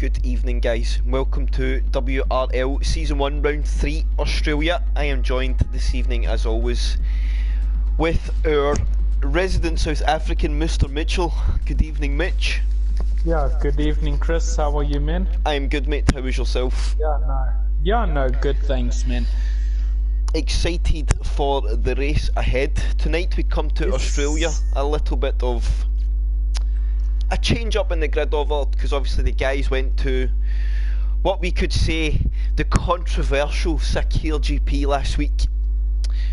Good evening, guys. Welcome to WRL Season 1 Round 3 Australia. I am joined this evening, as always, with our resident South African, Mr. Mitchell. Good evening, Mitch. Yeah, good evening, Chris. How are you, man? I'm good, mate. How is yourself? Yeah, no, good, thanks, man. Excited for the race ahead. Tonight we come to Australia. A little bit of a change up in the grid over, because obviously the guys went to what we could say the controversial Sakir GP last week.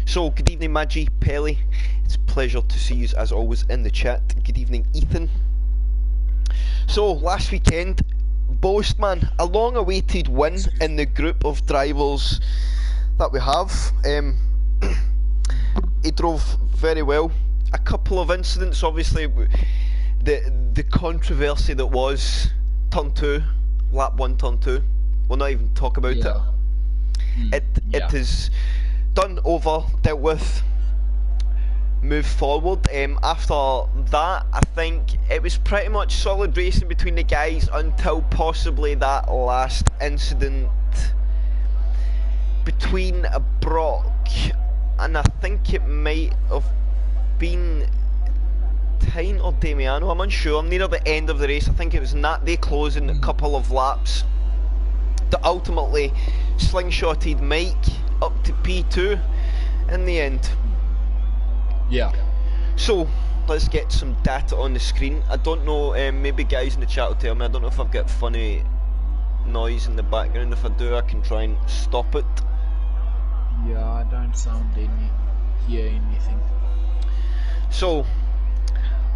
So good evening, Maggie, Pelly. It's a pleasure to see you as always in the chat. Good evening, Ethan. So last weekend, Boastman, a long awaited win in the group of drivers that we have. He drove very well. A couple of incidents, obviously. The controversy that was turn 2, lap 1, turn 2. We'll not even talk about it. It is done, over, dealt with, move forward. After that, I think it was pretty much solid racing between the guys until possibly that last incident between Brock and I think it might have been Tyne or Damiano, I'm unsure. Near the end of the race, I think it was Nat, they closing a couple of laps that ultimately slingshotted Mike up to P2 in the end. Yeah. So let's get some data on the screen. I don't know, maybe guys in the chat will tell me. I don't know if I've got funny noise in the background. If I do, I can try and stop it. Yeah, I don't hear anything. So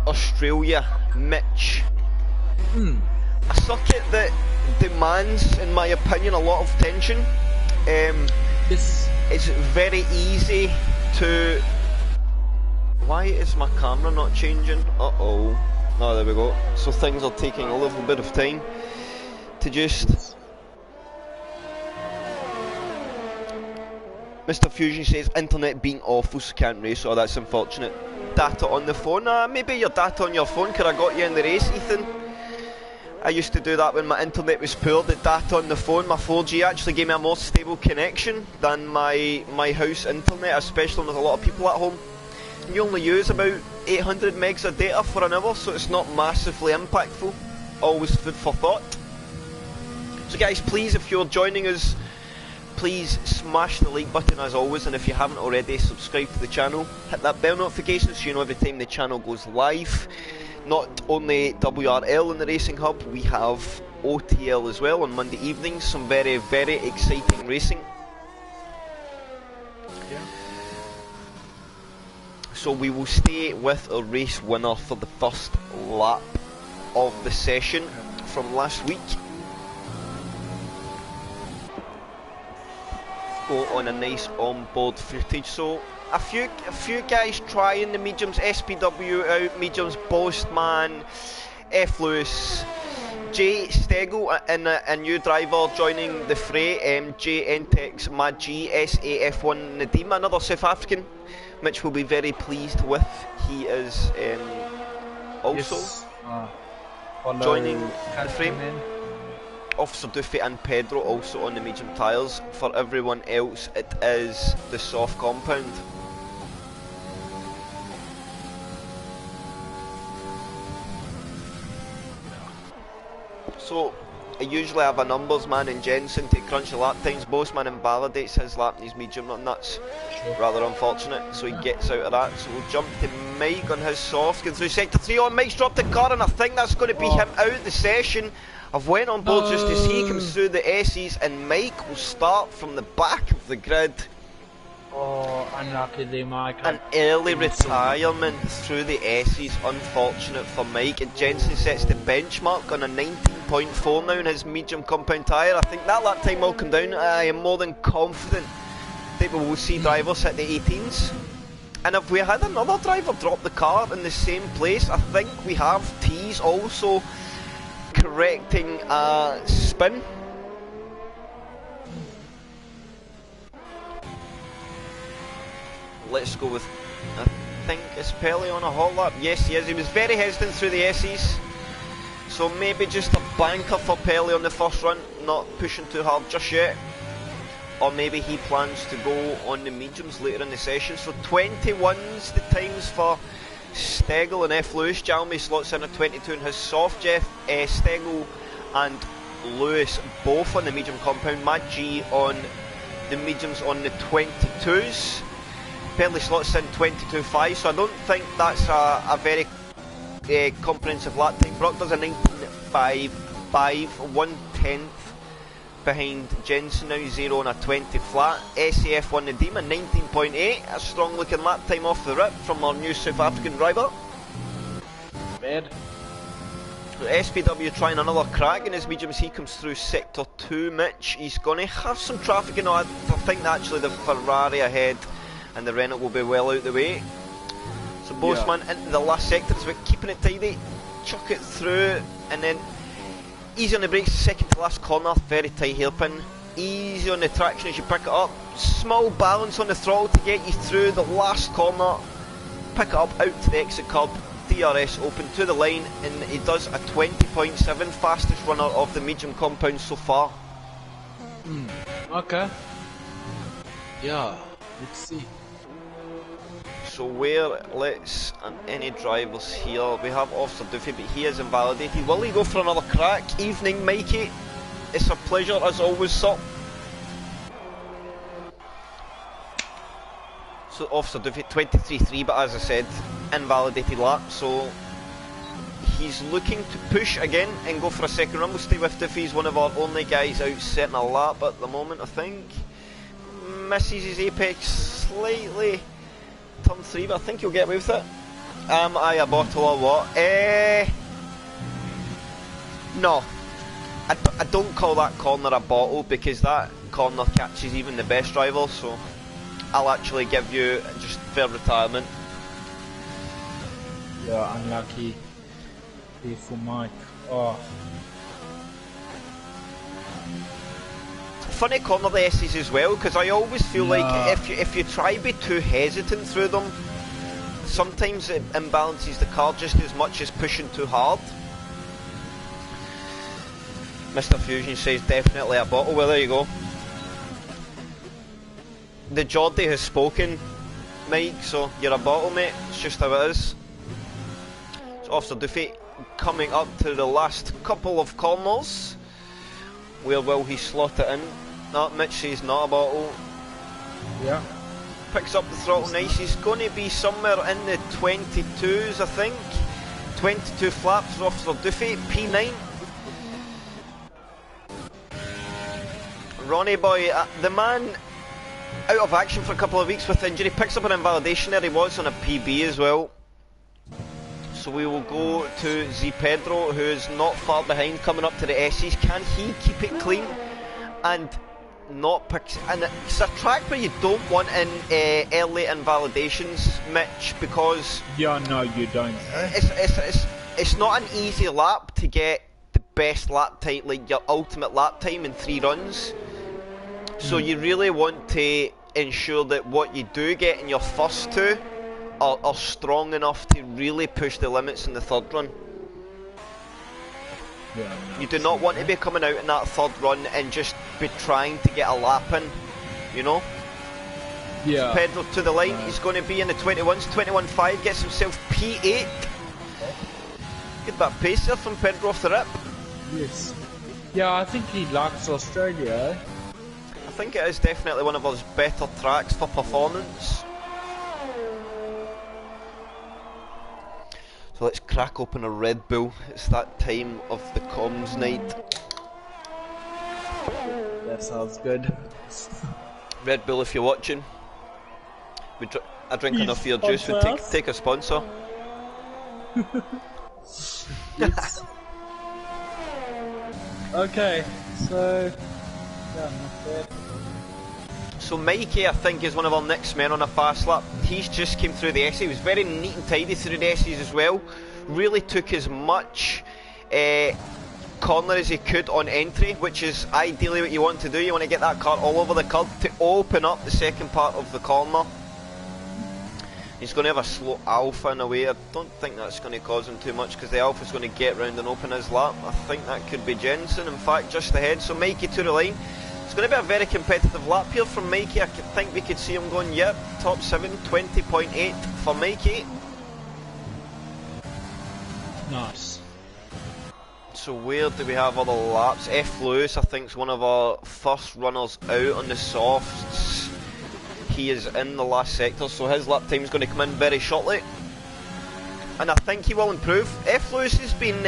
Australia, Mitch. A circuit that demands, in my opinion, a lot of tension. It's very easy to... Why is my camera not changing? Uh-oh. Oh, there we go. So things are taking a little bit of time to just... Mr. Fusion says, internet being awful, so can't race. Oh, that's unfortunate. Data on the phone? Maybe your data on your phone could have got you in the race, Ethan. I used to do that when my internet was poor. The data on the phone, my 4G, actually gave me a more stable connection than my house internet, especially with a lot of people at home. You only use about 800 megs of data for an hour, so it's not massively impactful. Always food for thought. So guys, please, if you're joining us, please smash the like button as always, and if you haven't already, subscribe to the channel, hit that bell notification so you know every time the channel goes live. Not only WRL in the Racing Hub, we have OTL as well on Monday evenings, some very, very exciting racing. Yeah. So we will stay with a race winner for the first lap of the session from last week. Go on a nice onboard footage. So a few guys trying the mediums, SPW out, mediums, Boastman, F Lewis, Jay Stegel and a new driver joining the fray, J Entex, Magi, SAF1 Nadim, another South African, which we'll be very pleased with. He is also joining the frame. Officer Duffy and Pedro also on the medium tyres. For everyone else, it is the soft compound. So I usually have a numbers man in Jensen to crunch the lap times. Boastman invalidates his lap and his medium, and that's rather unfortunate, so he gets out of that. So we'll jump to Mike on his soft, going through sector 3. Oh, Mike's dropped the car, and I think that's going to be him out of the session. I've went on board just as he comes through the S's, and Mike will start from the back of the grid. Oh, unlucky there, Mike. An early retirement through the S's, unfortunate for Mike. And Jensen sets the benchmark on a 19.4 now in his medium compound tyre. I think that lap time will come down. I am more than confident that we will see drivers hit the 18s. And if we had another driver drop the car in the same place, I think we have T's also correcting a spin. Let's go with, I think, is Pelly on a hot lap? Yes, he is. He was very hesitant through the S's. So maybe just a banker for Pelly on the first run, not pushing too hard just yet. Or maybe he plans to go on the mediums later in the session. So 21's the times for Stegel and F. Lewis. Jalmy slots in at 22 in his soft. Stegel and Lewis both on the medium compound. Matt G on the mediums on the 22s. Pelly slots in 22.5, so I don't think that's a very comprehensive lap time. Brock does a 19.5, 1/10 behind Jensen, now 0 on a 20 flat. SAF won the Demon, 19.8, a strong looking lap time off the rip from our new South African driver. Bad. SPW trying another crack in his mediums. He comes through sector 2, Mitch. He's going to have some traffic, you know. I think actually the Ferrari ahead and the Renault will be well out the way. So Boseman into the last sector, it's about keeping it tidy, chuck it through, and then easy on the brakes, second to last corner, very tight hairpin. Easy on the traction as you pick it up, small balance on the throttle to get you through the last corner, pick it up out to the exit curb. DRS open to the line, and he does a 20.7, fastest runner of the medium compound so far. Okay. Yeah, let's see. So let's any drivers here? We have Officer Duffy, but he is invalidated. Will he go for another crack? Evening, Mikey. It's a pleasure as always, sir. So Officer Duffy 23.3, but as I said, invalidated lap. So he's looking to push again and go for a second run. We'll stay with Duffy. He's one of our only guys out setting a lap at the moment, I think. Misses his apex slightly. Turn 3, but I think he'll get away with it. Am I a bottle or what? No. I don't call that corner a bottle, because that corner catches even the best driver, so I'll actually give you just fair retirement. Yeah, unlucky. Here for Mike. Oh. Funny corner the S's as well, because I always feel like if you try to be too hesitant through them, sometimes it imbalances the car just as much as pushing too hard. Mr. Fusion says definitely a bottle. Well, there you go. The Geordie has spoken, Mike, so you're a bottle, mate. It's just how it is. So Officer Duffy coming up to the last couple of corners. Where will he slot it in? No, Mitch says not a bottle. Yeah. Picks up the throttle nice. He's going to be somewhere in the 22s, I think. 22 flaps for Officer Duffy, P9. Ronnie boy, the man out of action for a couple of weeks with injury, picks up an invalidation there. He was on a PB as well. So we will go to Z Pedro, who is not far behind, coming up to the S's. Can he keep it clean and not pick? And it's a track where you don't want in early invalidations, Mitch, because yeah, no, you don't. It's not an easy lap to get the best lap time, like your ultimate lap time in 3 runs. So you really want to ensure that what you do get in your first 2 are strong enough to really push the limits in the 3rd run. Yeah, you do not want to be coming out in that 3rd run and just be trying to get a lap in, you know? Yeah. So Pedro to the line, he's going to be in the 21s, 21.5, gets himself P8. Good bit of pace there from Pedro off the rip. Yes. Yeah, I think he likes Australia, eh? I think it is definitely one of our better tracks for performance. So let's crack open a Red Bull. It's that time of the comms night. That sounds good. Red Bull, if you're watching, I drink enough of your juice, would take a sponsor. Okay, so yeah, not bad. So Mikey, I think, is one of our next men on a fast lap. He's just came through the S. He was very neat and tidy through the S's as well. Really took as much corner as he could on entry, which is ideally what you want to do. You want to get that car all over the curb to open up the second part of the corner. He's going to have a slow Alpha in a way. I don't think that's going to cause him too much because the Alpha's going to get round and open his lap. I think that could be Jensen, in fact, just ahead. So Mikey to the line. It's going to be a very competitive lap here from Mikey. I think we could see him going, yep, top 7, 20.8 for Mikey. Nice. So where do we have other laps? F. Lewis, I think, is one of our first runners out on the softs. He is in the last sector, so his lap time is going to come in very shortly. And I think he will improve. F. Lewis has been...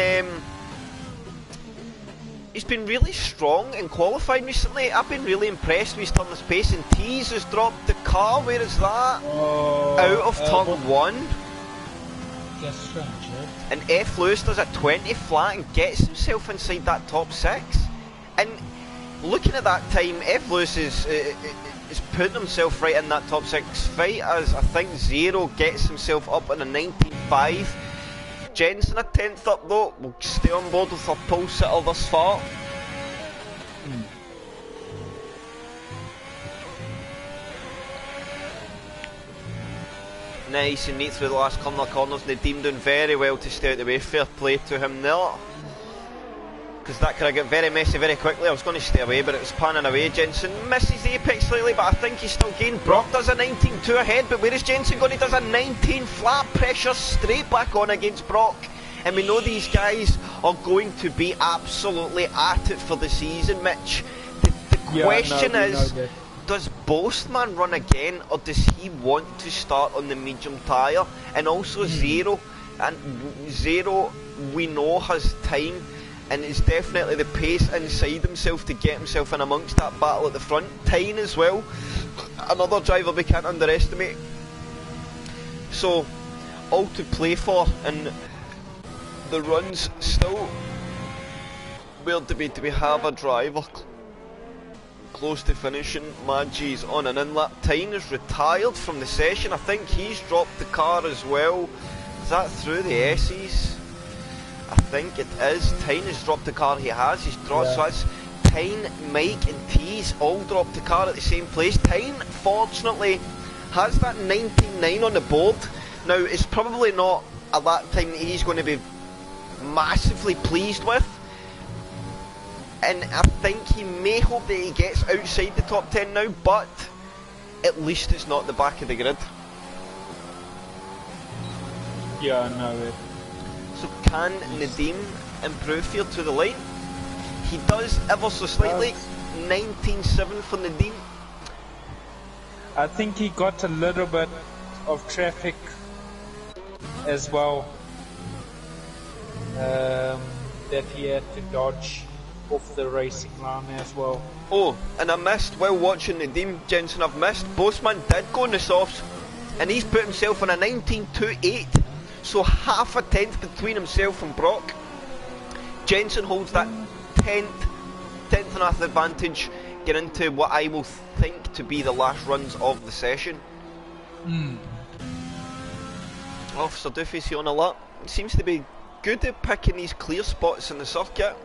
he's been really strong in qualifying recently. I've been really impressed with his turn of pace, and Tees has dropped the car. Where is that? Out of turn 1. That's strange, eh? And F. Lewis does a 20 flat and gets himself inside that top 6. And looking at that time, F. Lewis is putting himself right in that top 6 fight, as I think Zero gets himself up on a 19.5. Jensen a 10th up though. We'll stay on board with our pole sitter thus far. Nice and neat through the last corners. Nadeem doing very well to stay out the way. Fair play to him there. Because that could have got very messy very quickly. I was going to stay away, but it was panning away. Jensen misses the apex slightly, but I think he's still gained. Brock does a 19.2 ahead, but where is Jensen going? He does a 19 flat. Pressure straight back on against Brock. And we know these guys are going to be absolutely at it for the season, Mitch. The question is, does Boastman run again, or does he want to start on the medium tyre? And also Zero. And Zero, we know, has time. And it's definitely the pace inside himself to get himself in amongst that battle at the front. Tyne as well, another driver we can't underestimate. So, all to play for, and the runs still. Where do we have a driver close to finishing? Magi's on an in-lap. Tyne is retired from the session. I think he's dropped the car as well. Is that through the S's? I think it is. Tyne has dropped the car. He has. He's dropped. So that's Tyne, Mike and Tees all dropped the car at the same place. Tyne, fortunately, has that 19.9 on the board. Now, it's probably not a lap time that he's going to be massively pleased with. And I think he may hope that he gets outside the top 10 now, but at least it's not the back of the grid. Yeah, I know it. So can Nadeem improve here to the line? He does ever so slightly. 19.7 for Nadeem. I think he got a little bit of traffic as well, that he had to dodge off the racing line as well. Oh, and I missed, while watching Nadeem, Jensen, I've missed, Boastman did go in the softs, and he's put himself on a 19.28. So half a tenth between himself and Brock. Jensen holds that 10th and a half advantage, get into what I will think to be the last runs of the session. Officer Duffy's here on a lap. Seems to be good at picking these clear spots in the circuit.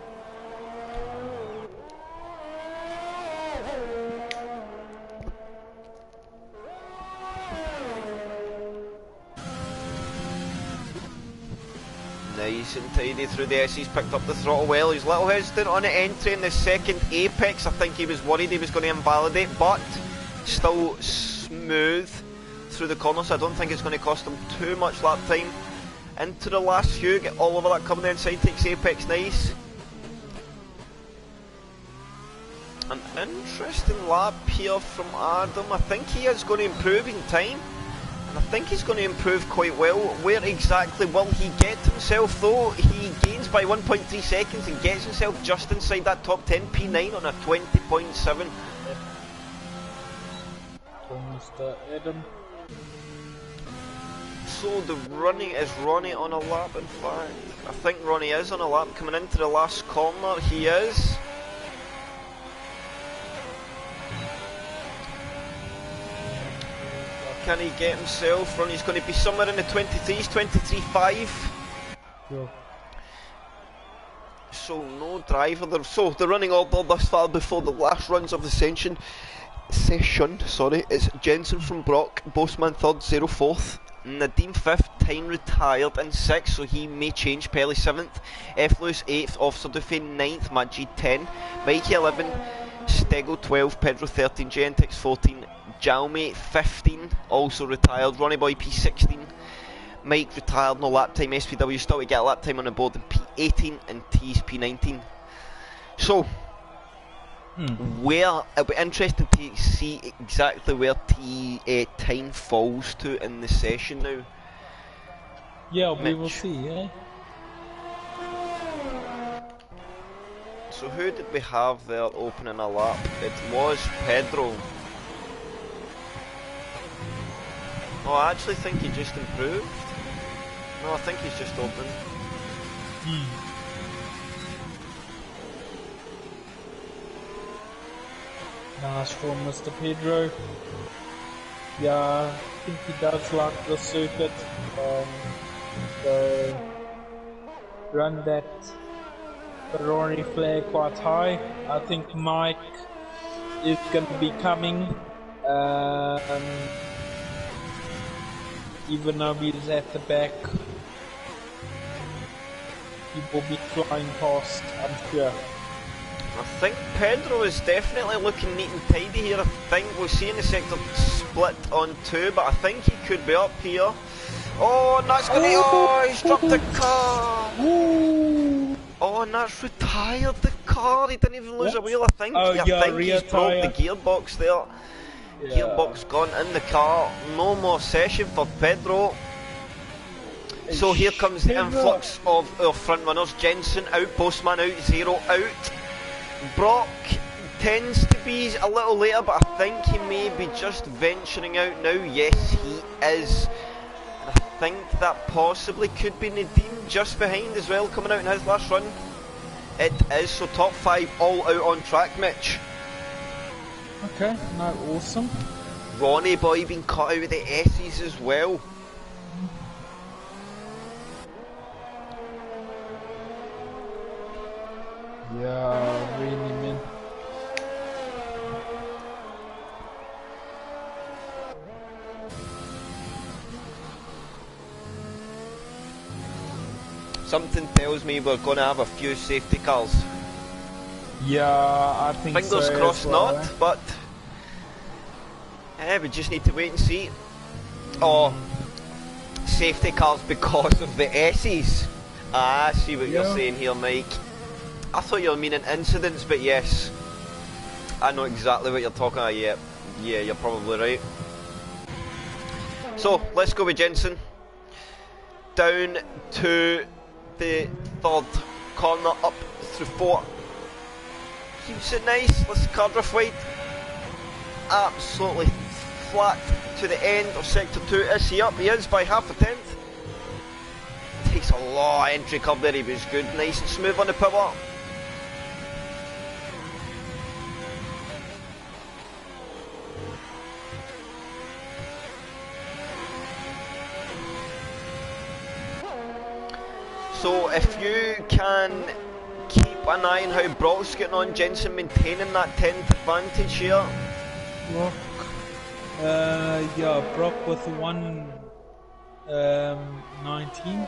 Nice and tidy through the S. He's picked up the throttle well. He's a little hesitant on the entry in the second apex. I think he was worried he was going to invalidate, but still smooth through the corner, so I don't think it's going to cost him too much lap time. Into the last few, get all over that coming inside, takes apex nice. An interesting lap here from Adam. I think he is going to improve in time. And I think he's going to improve quite well. Where exactly will he get himself though? He gains by 1.3 seconds and gets himself just inside that top 10, P9 on a 20.7. So the is Ronnie on a lap in fact? I think Ronnie is on a lap coming into the last corner. He is. Can he get himself run? He's going to be somewhere in the 23s, 23.5. Yeah. So no driver there. So the running order thus far before the last runs of the session, it's Jensen from Brock, Boastman third, Zero fourth, Nadeem 5th, Tyne retired in 6th, so he may change. Pelly 7th, F. Lewis 8th, Officer Duffy 9th, Majid 10, Mikey 11, Stego 12, Pedro 13, Gentex 14, Jalmate 15, also retired, Ronnie Boy P 16, Mike retired, no lap time, SPW still to get a lap time on the board, and P 18 and T's P 19. So, where it'll be interesting to see exactly where Tyne falls to in the session now. Yeah, Mitch. we will see, eh? So who did we have there opening a lap? It was Pedro. Oh, I actually think he just improved. No, I think he's just opened. Nice for Mr. Pedro. Yeah, I think he does like the circuit. So run that Ferrari flag quite high. I think Mike is going to be coming. Even though he's at the back, he will be flying past, I'm sure. I think Pedro is definitely looking neat and tidy here. I think we're seeing the sector split on 2, but I think he could be up here. Oh, and that's going to... Oh, he's dropped the car! Oh, and that's retired the car. He didn't even lose a wheel, I think. Oh, I yeah, think he's broke the gearbox there. Yeah. Gearbox gone in the car. No more session for Pedro. So here comes the influx of our front runners. Jensen out, Postman out, Zero out. Brock tends to be a little later, but I think he may be just venturing out now. Yes, he is. And I think that possibly could be Nadeem just behind as well, coming out in his last run. It is, so top 5 all out on track, Mitch. Okay, no, awesome. Ronnie Boy being cut out with the S's as well. Yeah, really, man. Something tells me we're going to have a few safety cars. Yeah, I think Fingers so. crossed well, not, but we just need to wait and see. Oh, safety cars because of the S's. I see what you're saying here, Mike. I thought you were meaning incidents, but yes, I know exactly what you're talking about. Yeah, you're probably right. So let's go with Jensen down to the 3rd corner, up through 4. Keeps it nice. Let's car drift wide. Absolutely flat to the end of sector 2. Is he up? He is by half a tenth. Takes a lot of entry curve there. He was good, nice and smooth on the power. So if you can keep an eye on how Brock's getting on, Jensen maintaining that 10th advantage here. Brock, yeah, Brock with 1:19.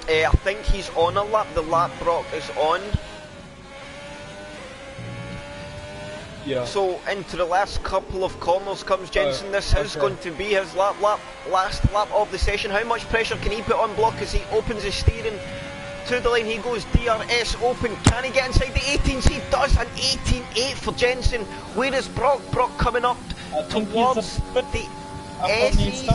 I think he's on a lap. The lap Brock is on. Yeah. So into the last couple of corners comes Jensen. This is going to be his last lap of the session. How much pressure can he put on Brock as he opens his steering to the line? He goes DRS open. Can he get inside the 18s? He does. An 18.8 for Jensen. Where is Brock? Brock coming up towards the S's.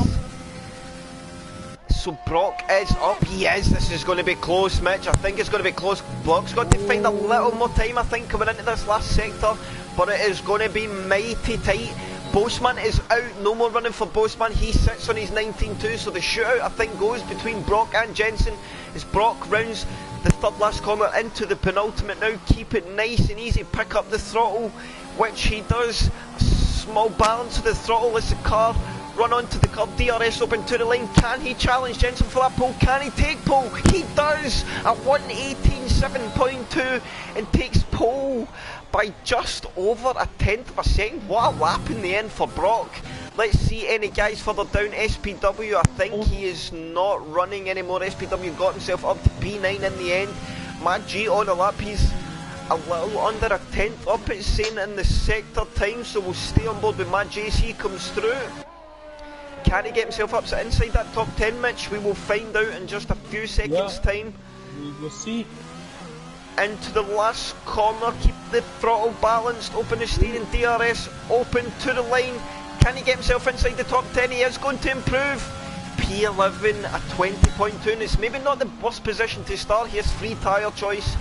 So Brock is up. He is. This is going to be close, Mitch. I think it's going to be close. Brock's got to find a little more time, I think, coming into this last sector. But it is going to be mighty tight. Boseman is out. No more running for Boseman. He sits on his 19.2. So the shootout, I think, goes between Brock and Jensen as Brock rounds the 3rd last corner into the penultimate now. Keep it nice and easy. Pick up the throttle, which he does. A small balance of the throttle as the car run onto the curb. DRS open to the line. Can he challenge Jensen for that pole? Can he take pole? He does! A 1:18.7.2 and takes pole by just over a tenth of a second. What a lap in the end for Brock. Let's see any guys further down. SPW, I think he is not running anymore. SPW got himself up to P9 in the end. Mad G on the lap, he's a little under a tenth up, it's saying in the sector time, so we'll stay on board with Mad G as he comes through. Can he get himself up inside that top 10, Mitch? We will find out in just a few seconds' time. We will see. Into the last corner, keep the throttle balanced, open the steering, DRS open to the line. Can he get himself inside the top 10? He is going to improve. P11 a 20.2, and it's maybe not the worst position to start. He has free tyre choice,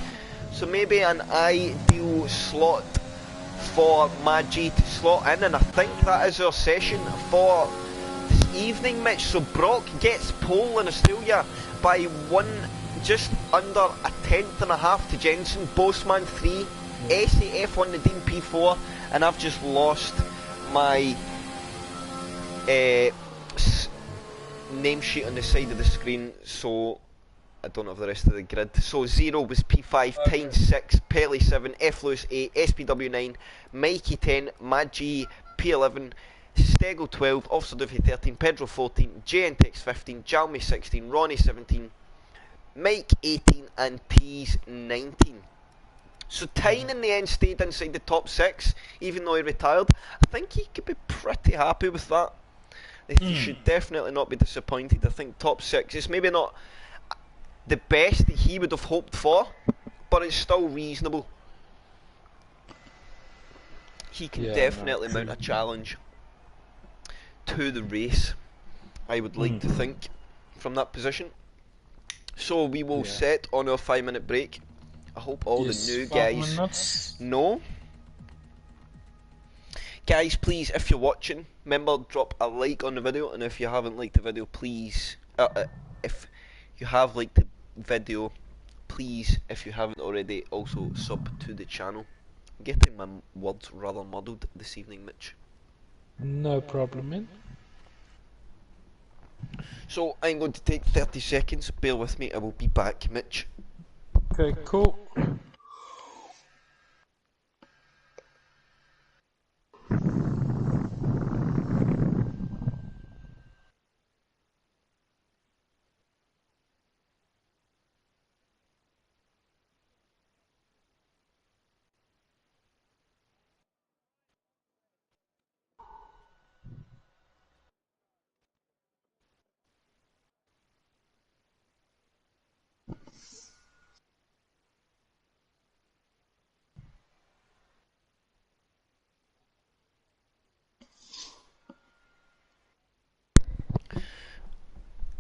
so maybe an ideal slot for Mad G to slot in, and I think that is our session for this evening, Mitch. So Brock gets pole in Australia by just under a tenth and a half to Jensen. Bossman 3, SAF on the Dean P4, and I've just lost my name sheet on the side of the screen, so I don't have the rest of the grid. So 0 was P5, Tyne 6, Pelly 7, F Lewis 8, SPW 9, Mikey 10, Mad G P11, Stego 12, Officer Duffy 13, Pedro 14, JNTX 15, Jalmy 16, Ronnie 17, Mike 18 and Tees 19. So Tyne in the end stayed inside the top 6, even though he retired. I think he could be pretty happy with that. He should definitely not be disappointed. I think top 6 is maybe not the best that he would have hoped for, but it's still reasonable. He can definitely mount a challenge to the race, I would like to think, from that position. So we will set on our 5-minute break. I hope all the new guys know. Guys, please, if you're watching, remember, drop a like on the video, and if you haven't liked the video, please, if you have liked the video, please, if you haven't already, also sub to the channel. I'm getting my words rather muddled this evening, Mitch. No problem, man. So, I'm going to take 30 seconds, bear with me, I will be back, Mitch. Okay, cool.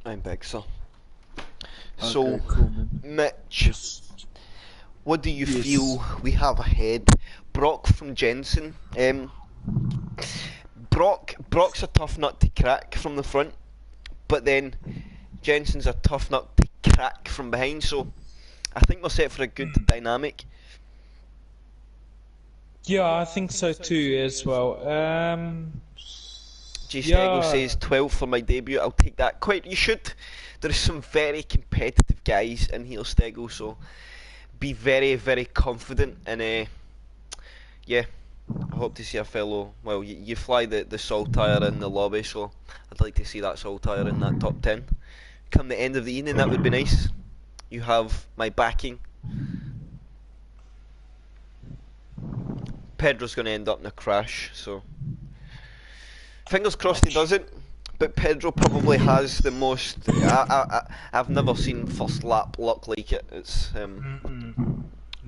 I'm back, sir. Okay, So, cool, Mitch, what do you feel we have ahead? Brock from Jensen. Brock's a tough nut to crack from the front, but then Jensen's a tough nut to crack from behind, so I think we're set for a good dynamic. Yeah, I think so too as well. G Stego says 12 for my debut. I'll take that. You should. There's some very competitive guys in here, Stego, so be very, very confident. And yeah, I hope to see a fellow. Well, you fly the Saltire in the lobby, so I'd like to see that Saltire in that top 10. Come the end of the evening, that would be nice. You have my backing. Pedro's going to end up in a crash, so fingers crossed he doesn't, but Pedro probably has the most. I've never seen first lap luck like it. It's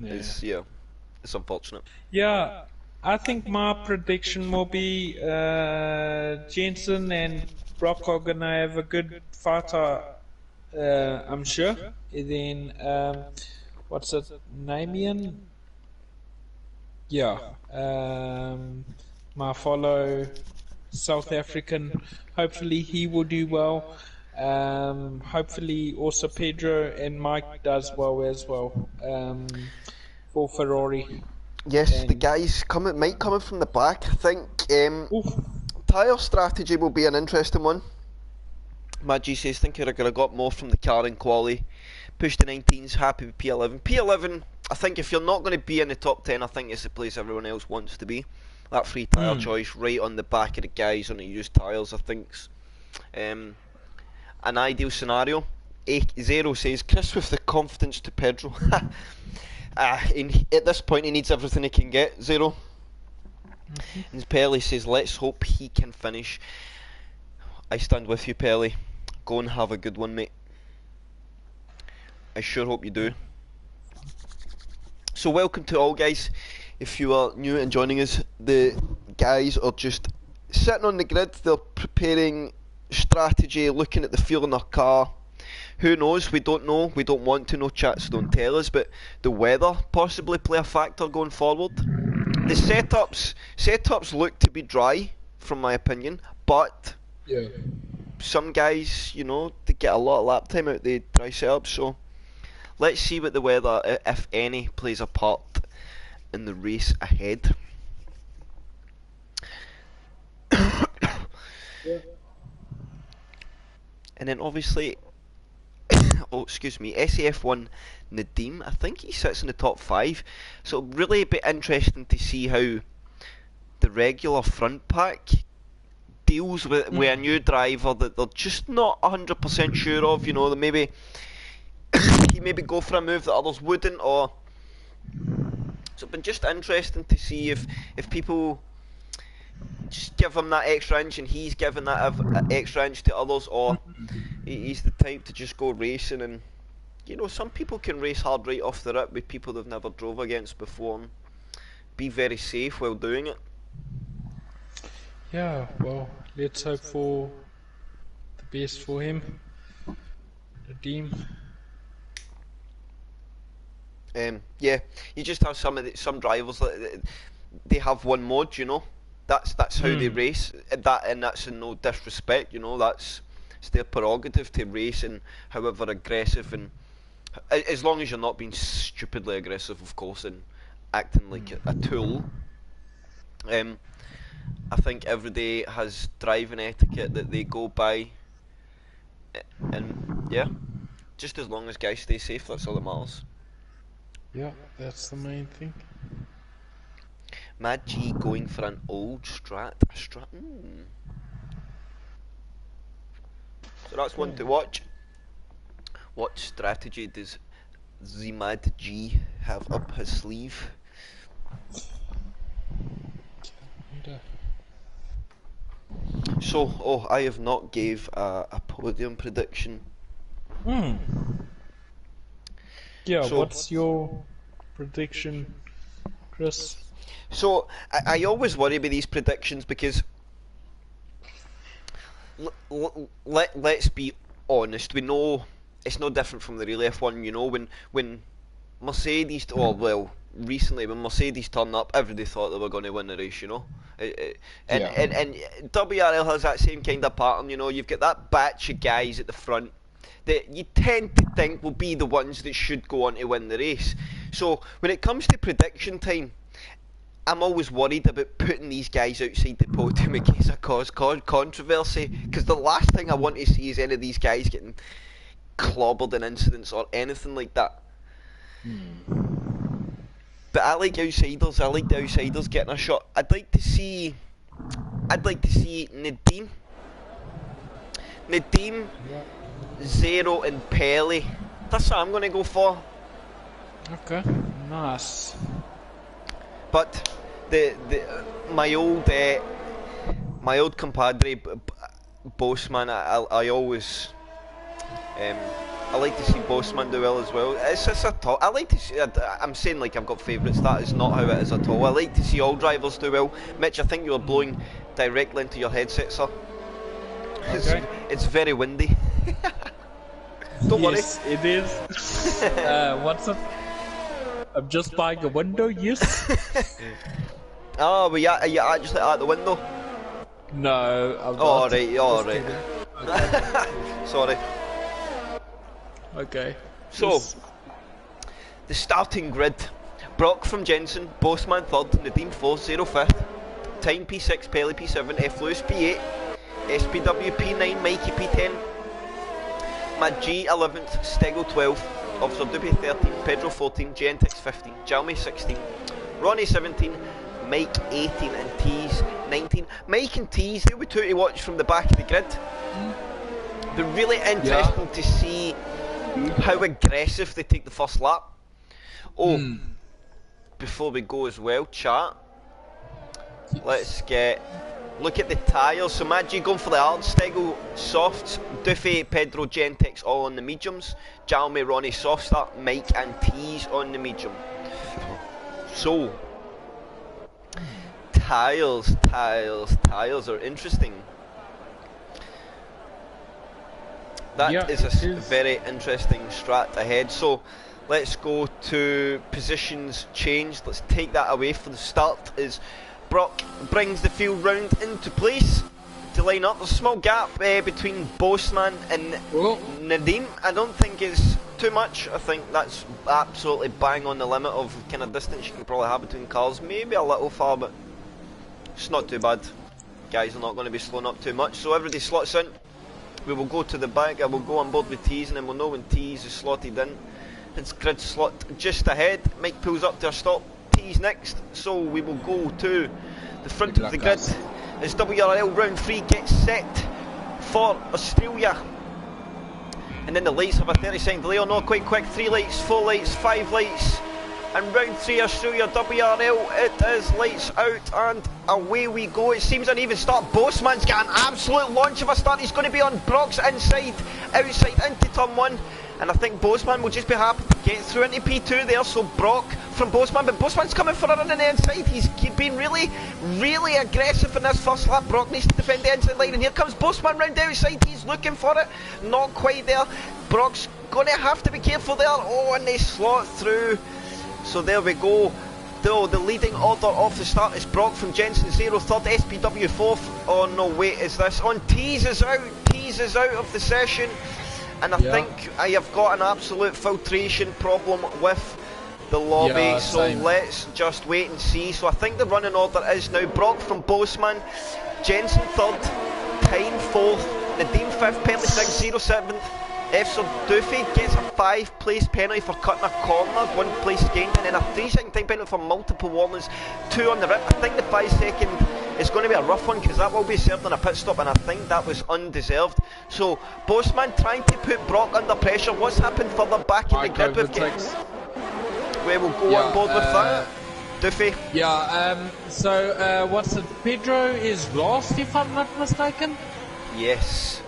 it's unfortunate. Yeah, I think my prediction will be Jensen and Brock are gonna have a good fight. I'm sure. And then what's it, Namian? Yeah. My follow South African. Hopefully he will do well. Hopefully also Pedro and Mike does well as well. For Ferrari. Yes, the guys might come in from the back. I think tyre strategy will be an interesting one. Maggie says, think I could have got more from the car in quali. Push the 19s, happy with P11. P11, I think if you're not going to be in the top 10, I think it's the place everyone else wants to be. That free tyre choice right on the back of the guys on the used tyres, I think's an ideal scenario. Zero says, Chris with the confidence to Pedro. At this point he needs everything he can get, Zero. And Pelly says, let's hope he can finish. I stand with you, Pelly. Go and have a good one, mate. I sure hope you do. So welcome to all, guys. If you are new and joining us, the guys are just sitting on the grid. They're preparing strategy, looking at the feel in their car. Who knows? We don't know. We don't want to know. Chats don't tell us. But the weather possibly play a factor going forward. The setups look to be dry, from my opinion. But some guys, you know, they get a lot of lap time out the dry setups. So let's see what the weather, if any, plays a part in the race ahead. And then obviously, SAF1 Nadeem, I think he sits in the top 5. So really a bit interesting to see how the regular front pack deals with a new driver that they're just not 100% sure of. You know, that maybe he maybe go for a move that others wouldn't, or so it's been just interesting to see if people just give him that extra inch and he's giving that extra inch to others, or he's the type to just go racing. And you know, some people can race hard right off the rip with people they've never drove against before and be very safe while doing it. Yeah, well, let's hope for the best for him, the team. Yeah, you just have some drivers that they have one mode, you know. That's how they race. And that's in no disrespect, you know. It's their prerogative to race and however aggressive, and as long as you're not being stupidly aggressive, of course, and acting like a tool. I think everybody has driving etiquette that they go by, and yeah, just as long as guys stay safe, that's all that matters. Yeah, that's the main thing. Mad G going for an old strat. So that's one to watch. What strategy does the Mad G have up his sleeve? So, I have not gave a podium prediction. Yeah, so, what's your prediction, Chris? So, I always worry about these predictions because let's be honest, we know it's no different from the real F1, you know, when Mercedes, recently when Mercedes turned up, everybody thought they were going to win the race, you know. And WRL has that same kind of pattern, you know. You've got that batch of guys at the front that you tend to think will be the ones that should go on to win the race. So when it comes to prediction time, I'm always worried about putting these guys outside the podium in case I cause controversy, because the last thing I want to see is any of these guys getting clobbered in incidents or anything like that. But I like outsiders. I like the outsiders getting a shot. I'd like to see Nadeem, Zero and Pelly. That's what I'm gonna go for. Okay, nice. But my old compadre Bossman, I always I like to see Bossman do well as well. It's just a top. I like to see. I'm saying like I've got favourites. That is not how it is at all. I like to see all drivers do well. Mitch, I think you were blowing directly into your headset, sir. Okay. It's very windy. Don't worry. Yes, it is. What's up? I'm just buying a window. Yes. Oh, but are you actually at the window? No. I'm not. Alright. Sorry. Okay. So, the starting grid. Brock from Jensen, Bossman 3rd, Nadeem 4th, 0 5th, Time P6, Pelly P7, F Lewis P8, SPW P9, Mikey P10, Mad G 11th, Stego 12th, Officer Doobie 13, Pedro 14, Gentex 15, Jalmy 16, Ronnie 17, Mike 18 and Tees 19. Mike and Tees, they'll be two to watch from the back of the grid. Be really interesting to see how aggressive they take the first lap. Before we go as well, chat, let's look at the tyres. So Maggi going for the Hardstyle softs, Duffy, Pedro, Gentex all on the mediums, Jalmy, Ronnie soft start, Mike and Tees on the medium. So tyres are interesting. That is a very interesting strat ahead. So let's go to positions changed. Let's take that away for the start as Brock brings the field round into place to line up. There's a small gap between Bossman and Nadim. I don't think it's too much. I think that's absolutely bang on the limit of kind of distance you can probably have between cars. Maybe a little far, but it's not too bad. Guys are not going to be slowing up too much. So everybody slots in. We will go to the back. I will go on board with Tees, and then we'll know when Tees is slotted in. It's grid slot just ahead. Mike pulls up to a stop. Tees next. So we will go to the front of the grid as WRL round 3 gets set for Australia. And then the lights have a 30-second delay, or not quite quick. 3 lights, 4 lights, 5 lights. And round 3 Australia WRL, it is lights out and away we go. It seems an even start. Bossman's got an absolute launch of a start. He's going to be on Brock's inside, outside into turn 1. And I think Bossman will just be happy to get through into P2 there. So Brock from Bossman, but Bossman's coming for a run on the inside. He's been really, really aggressive in this first lap. Brock needs to defend the inside line, and here comes Bossman round the outside. He's looking for it, not quite there. Brock's going to have to be careful there. Oh, and they slot through. So there we go. Though the leading order of the start is Brock from Jensen 0, third, SPW 4th. Oh no, wait, is this on? Tees is out. Tees is out of the session. And I think I have got an absolute filtration problem with the lobby, so let's just wait and see. So I think the running order is now Brock from Bossman, Jensen 3rd, Tyne 4th, Nadim 5th, Penley 6th, 0 7th, Efsor Duffy gets a 5-place penalty for cutting a corner, 1 place gained, and then a 3-second time penalty for multiple warnings, 2 on the rip. I think the 5-second is going to be a rough one because that will be served on a pit stop, and I think that was undeserved. So Bossman trying to put Brock under pressure. What's happened further back in the grid? We will go on board with that. Duffy. So what's it? Pedro is last, if I'm not mistaken. Yes.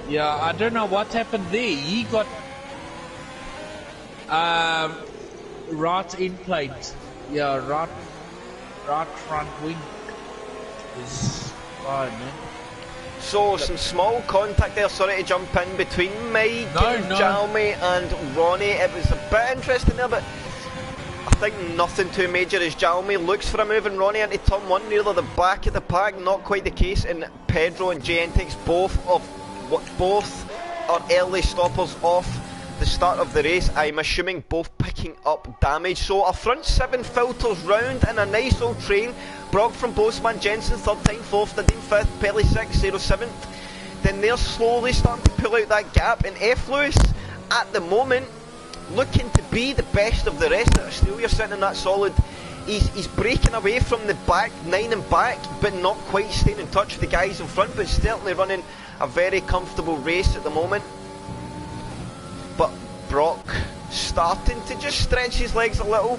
Yeah, I don't know what happened there. He got right in plate. Yeah, right front wing is fine, man. So some small contact there, sorry to jump in, between Mike and Jalmy and Ronnie. It was a bit interesting there, but I think nothing too major as Jalmy looks for a move and Ronnie into turn 1 near the back of the pack. Not quite the case, and Pedro and Gentex both are early stoppers off the start of the race. I'm assuming both picking up damage. So our front 7 filters round in a nice old train. Brock from Bossman, Jensen 3rd, Tyne 4th, Nadim 5th, Pelly 6th, 0 7th. Then they're slowly starting to pull out that gap, and F. Lewis at the moment looking to be the best of the rest. Australia sitting in that solid. He's breaking away from the back 9 and back, but not quite staying in touch with the guys in front, but certainly running a very comfortable race at the moment. But Brock starting to just stretch his legs a little.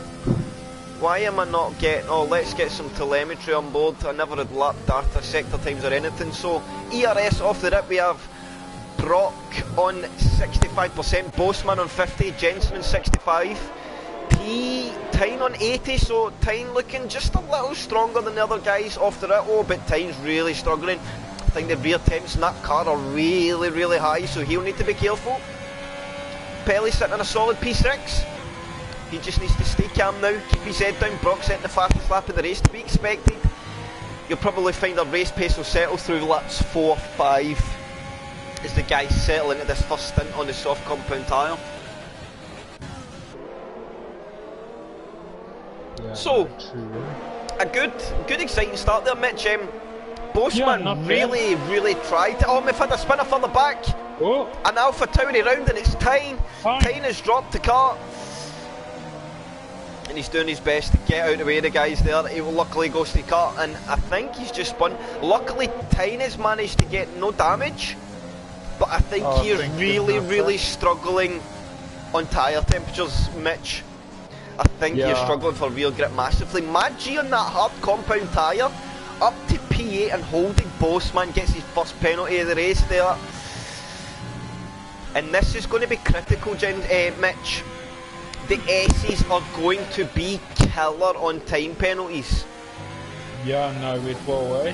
Why am I not getting... Oh, let's get some telemetry on board. I never had lap data, sector times or anything. So ERS off the rip, we have Brock on 65%, Bossman on 50, Jensen on 65, Tyne on 80, so Tyne looking just a little stronger than the other guys off the rip. Oh, but Tyne's really struggling. I think the rear temps in that car are really, really high, so he'll need to be careful. Pelly sitting on a solid P6. He just needs to stay calm now, keep his head down. Brock setting the fastest lap of the race to be expected. You'll probably find a race pace will settle through laps 4, 5 as the guys settle into this first stint on the soft compound tyre. Yeah, so, a good exciting start there, Mitch. Bossman really tried to... Oh, we've had a spinner further back. Oh. An Alpha Tauri round, and it's Tyne. Tyne has dropped the car. and he's doing his best to get out of the way of the guys there. He luckily goes to cut, and I think he's just spun. Luckily, Tyne's managed to get no damage, but I think he is really struggling on tyre temperatures, Mitch. I think he's struggling for real grip massively. Mad G on that hard compound tyre, up to P8 and holding Bossman, gets his first penalty of the race there. And this is going to be critical, Mitch. The S's are going to be killer on time penalties. Yeah, no, it will, eh?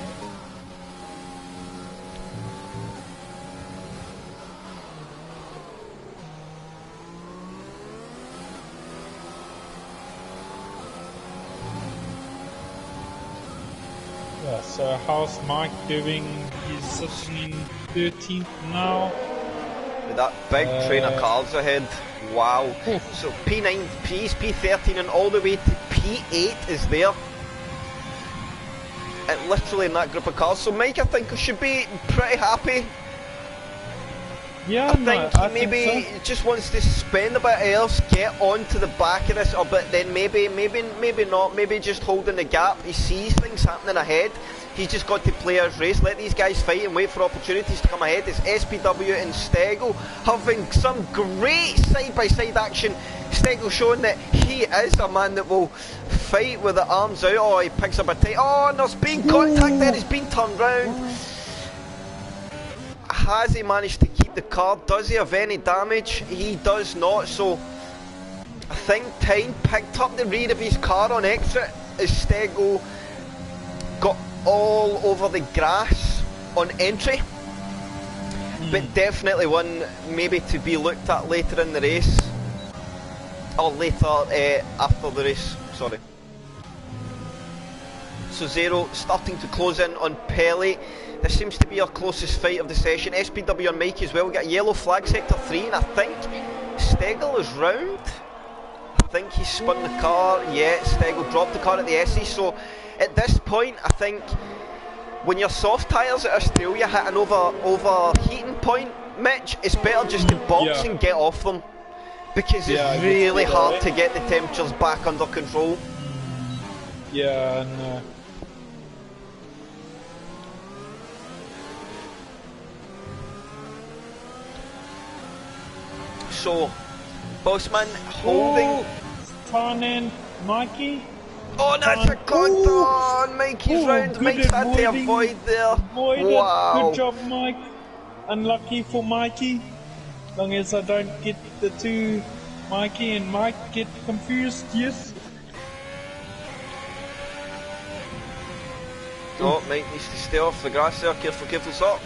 Yeah, so how's Mike doing? He's sitting in 13th now. With that big train of cars ahead. Wow. So P9, P's P13 and all the way to P8 is there. And literally in that group of cars. So Mike, I think, should be pretty happy. Yeah, I think he just wants to spend a bit else, get onto the back of this, but then maybe not, maybe just holding the gap. He sees things happening ahead. He's just got to play his race, let these guys fight and wait for opportunities to come ahead. It's SPW and Stego having some great side-by-side action. Stego showing that he is a man that will fight with the arms out. Oh, he picks up a tight. Oh, and there's been contact there, he's been turned round. Has he managed to keep the car? Does he have any damage? He does not, so I think Tyne picked up the rear of his car on exit as Stego got all over the grass on entry. But definitely one maybe to be looked at later in the race. Or later after the race, sorry. So Zero starting to close in on Pelly. This seems to be our closest fight of the session. SPW and Mikey as well. We got a yellow flag, sector 3, and I think Stegel is round. I think he spun the car. Yeah, Stegel dropped the car at the SE. So at this point, I think when your soft tyres at Australia hit an overheating point, Mitch, it's better just to box and get off them. Because it's really hard to get the temperatures back under control. Yeah, no. So, Bossman holding. Tarn and Mikey. Oh, that's a contact on Mikey's round. Mike's had to avoid there. Wow. Good job, Mike. Unlucky for Mikey. Long as I don't get the two Mikey and Mike get confused, yes. Oh, Mike needs to stay off the grass there. Careful, careful, stop.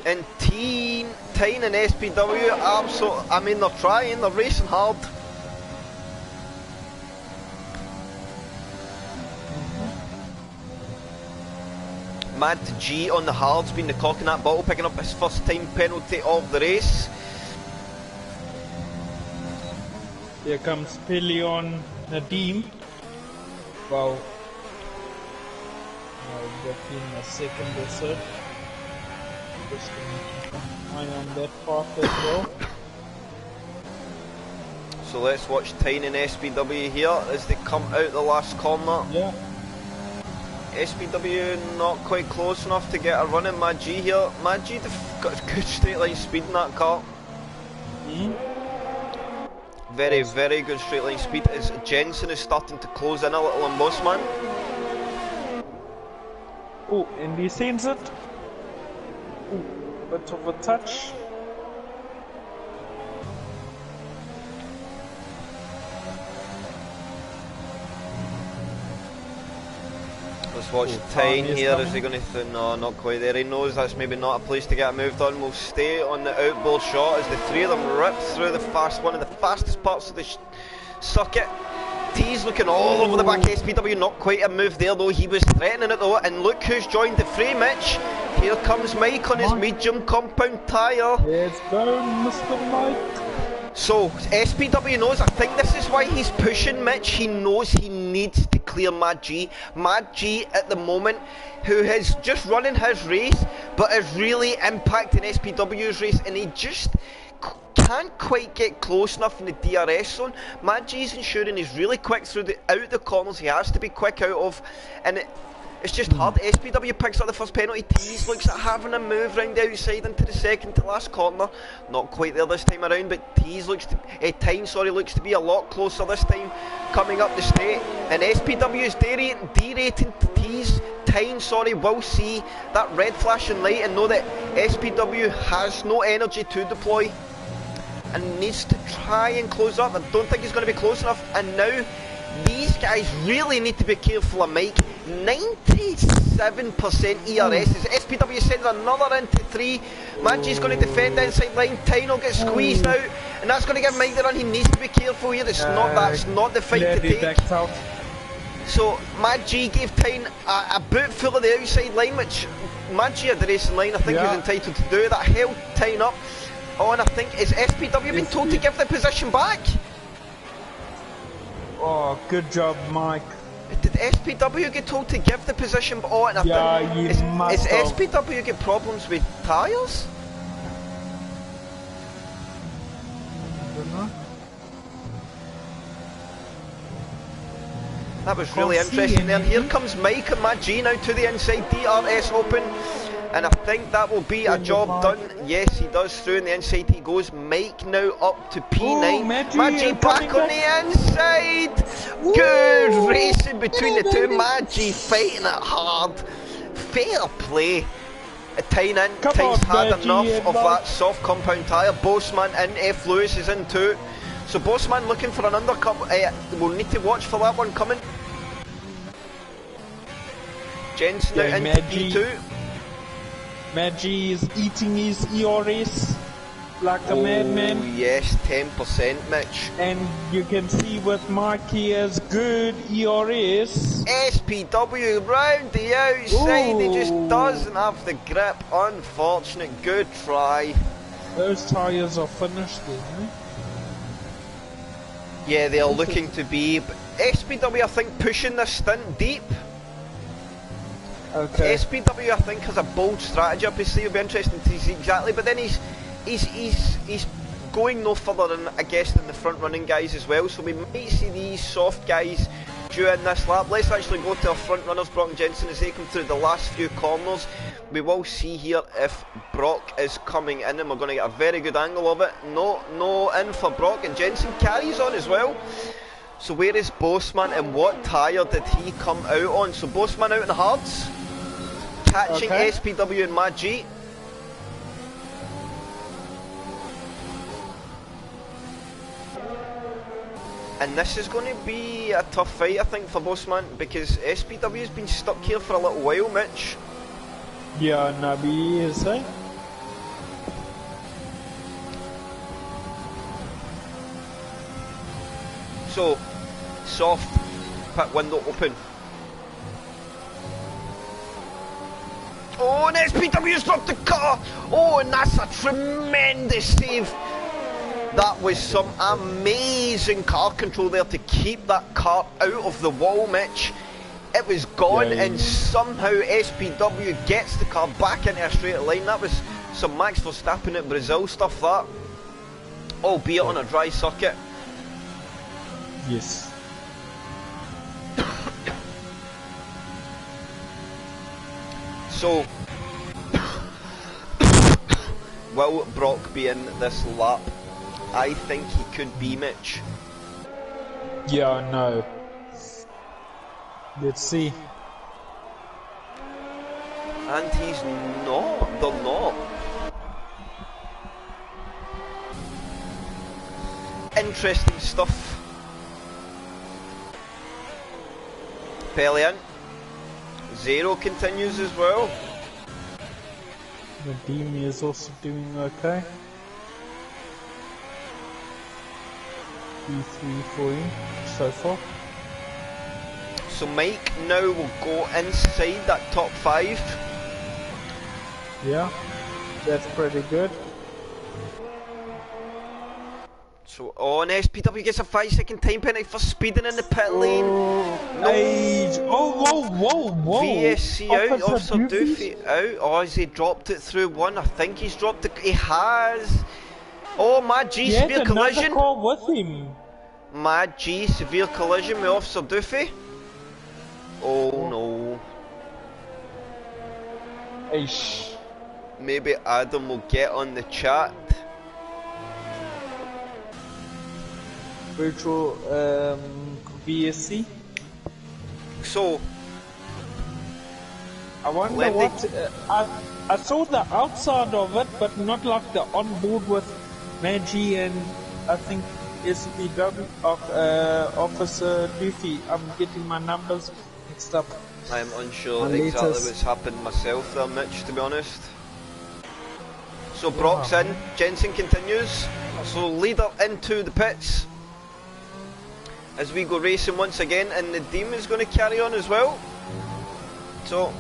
And Tyne and SPW, absolutely, I mean, they're trying, they're racing hard. Mad G on the hard's been the cock in that bottle, picking up his first time penalty of the race. Here comes Pelion Nadim. Well, I'll get in a second or so. Just gonna keep an eye on that path as well. So let's watch Tyne and SPW here as they come out the last corner. Yeah. SPW not quite close enough to get a run in Mad G here. Mad G got good straight line speed in that car. Very, very good straight line speed as Jensen is starting to close in a little on Bossman. Oh, and he sends it. Oh, bit of a touch. Let's watch Tyne here. Is he going to... No, not quite there. He knows that's maybe not a place to get moved on. We'll stay on the outboard shot as the three of them rip through one of the fastest parts of the circuit. T's looking all over the back. SPW not quite a move there though. He was threatening it though. And look who's joined the fray, Mitch. Here comes Mike on his medium compound tyre. Let's go, Mr. Mike. So, SPW knows, I think this is why he's pushing Mitch. He knows he needs to clear Mad G. Mad G at the moment, who is just running his race, but is really impacting SPW's race, and he just can't quite get close enough in the DRS zone. Matt G's ensuring he's really quick through out the corners. He has to be quick out of, and it's just hard. SPW picks up the first penalty. Tees looks at having a move round the outside into the second to last corner. Not quite there this time around, but Tees looks to looks to be a lot closer this time coming up the straight. And SPW is derating Tees. Tyne, will see that red flashing light and know that SPW has no energy to deploy and needs to try and close up. I don't think he's going to be close enough, and now these guys really need to be careful of Mike. 97% ERS. SPW sends another into 3. Manji's going to defend the inside line. Tyne will get squeezed out, and that's going to give Mike the run. He needs to be careful here. That's not the fight to take. So Mad G gave Tyne a boot full of the outside line, which Mad G had the racing line. I think he was entitled to do that. Held Tyne up. Oh, and I think is SPW been told to give the position back? Oh, good job, Mike. Did SPW get told to give the position? Oh, and I think is SPW get problems with tyres? I don't know. That was really interesting there. And here comes Mike and Mad G now to the inside. DRS open. And I think that will be a job done. Yes, he does. Through in the inside he goes. Mike now up to P9. Maggi back on the inside. Good racing between the two. Maggi fighting it hard. Fair play. Tyne in. Tyne's had enough of that soft compound tyre. Bossman in. F. Lewis is in too. So Bossman looking for an undercut. We'll need to watch for that one coming. Jensen now into P2. Maggi is eating his ERS like a madman. Yes, 10%, Mitch. And you can see with Mike he has good ERS. SPW round the outside, he just doesn't have the grip. Unfortunate, good try. Those tyres are finished then, eh? Yeah, they are looking to be. But SPW, I think, pushing this stint deep. Okay. SPW, I think, has a bold strategy up his sleeve. It'll be interesting to see exactly. But then he's going no further than, I guess, than the front running guys as well. So we might see these soft guys during this lap. Let's actually go to our front runners, Brock and Jensen, as they come through the last few corners. We will see here if Brock is coming in, and we're going to get a very good angle of it. No in for Brock, and Jensen carries on as well. So where is Bossman and what tyre did he come out on? So Bossman out in the hards, catching SPW and Mad G. And this is going to be a tough fight, I think, for Bossman, because SPW has been stuck here for a little while, Mitch. Yeah, Nabi is eh? So, soft, pit window open. Oh, and SPW's dropped the car! Oh, and that's a tremendous save! That was some amazing car control there to keep that car out of the wall, Mitch. It was gone, and somehow SPW gets the car back into a straight line. That was some Max Verstappen at Brazil stuff, that. Albeit on a dry circuit. Yes. So, will Brock be in this lap? I think he could be, Mitch. Yeah, no. Let's see. And he's not. They're not. Interesting stuff. Pellion. Zero continues as well. Nadim is also doing okay. E3 for him so far. So Mike now will go inside that top 5. Yeah, that's pretty good. So, oh, and SPW gets a 5-second time penalty for speeding in the pit lane. No. Age. Oh, whoa. VSC out, Officer Doofy out. Oh, has he dropped it through one? I think he's dropped it. He has. Oh, Mad G, He had severe another collision. car with him. Mad G, severe collision with Officer Doofy. Oh no. Eish. Maybe Adam will get on the chat. Virtual VSC. So, I wonder when what. I saw the outside of it, but not like the onboard with Maggie and I think SPW Officer Doofy. I'm getting my numbers mixed up. I'm unsure exactly what's happened myself there, Mitch, to be honest. So Brock's in, Jensen continues, so leader into the pits as we go racing once again, and Nadeem is going to carry on as well. So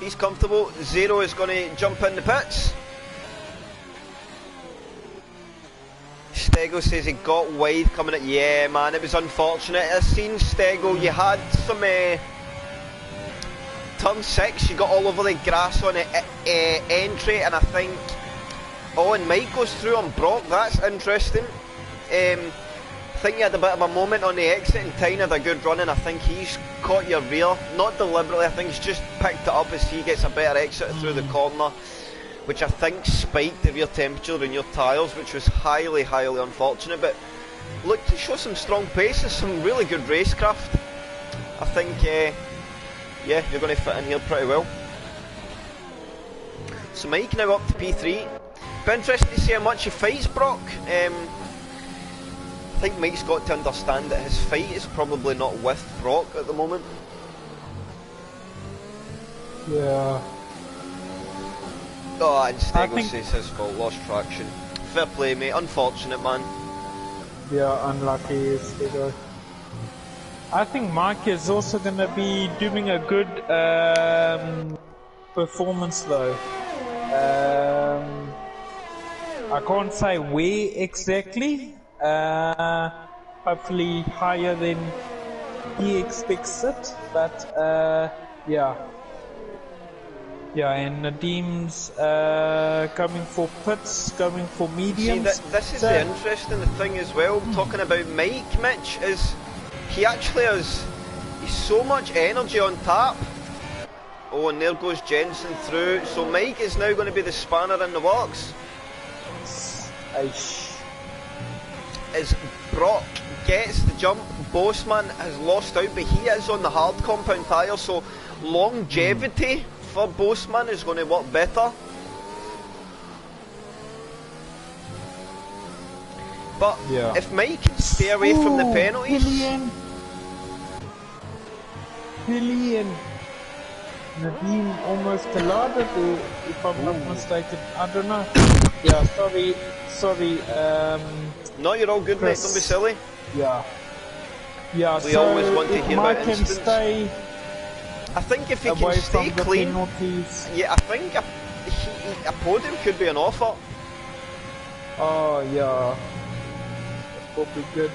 he's comfortable. Zero is going to jump in the pits. Stego says he got wide coming at. Yeah, man, it was unfortunate. I seen Stego, you had some turn 6, you got all over the grass on the entry, and I think and Mike goes through on Brock. That's interesting. I think he had a bit of a moment on the exit, and Tyne had a good run, and I think he's caught your rear, not deliberately. I think he's just picked it up as he gets a better exit through the corner, which I think spiked the rear temperature in your tyres, which was highly, highly unfortunate. But look, to show some strong pace and some really good racecraft. I think, yeah, you're going to fit in here pretty well. So Mike now up to P3. Be interesting to see how much he fights Brock. I think Mike's got to understand that his fight is probably not with Brock at the moment. Yeah. Oh, and Stego says his fault, lost traction. Fair play, mate. Unfortunate, man. Yeah, unlucky, Stego. I think Mike is also going to be doing a good performance though. I can't say where exactly. Hopefully higher than he expects it, but yeah. Yeah, and Nadeem's coming for pits, going for mediums. See, this is the interesting thing as well, talking about Mike, Mitch, is he actually has so much energy on tap. Oh, and there goes Jensen through. So Mike is now going to be the spanner in the works. As Brock gets the jump, Bossman has lost out, but he is on the hard compound tyre, so longevity for Bossman is going to work better. But if Mike can stay away from the penalties... Hillian. Nadeem almost collided, or if I'm not mistaken, I don't know. Yeah, sorry. No, you're all good, Chris. Mate, don't be silly. Yeah, we so always want to hear about incidents. Stay I think if he can stay clean, yeah, I think a podium could be an offer. Oh yeah, that would be good.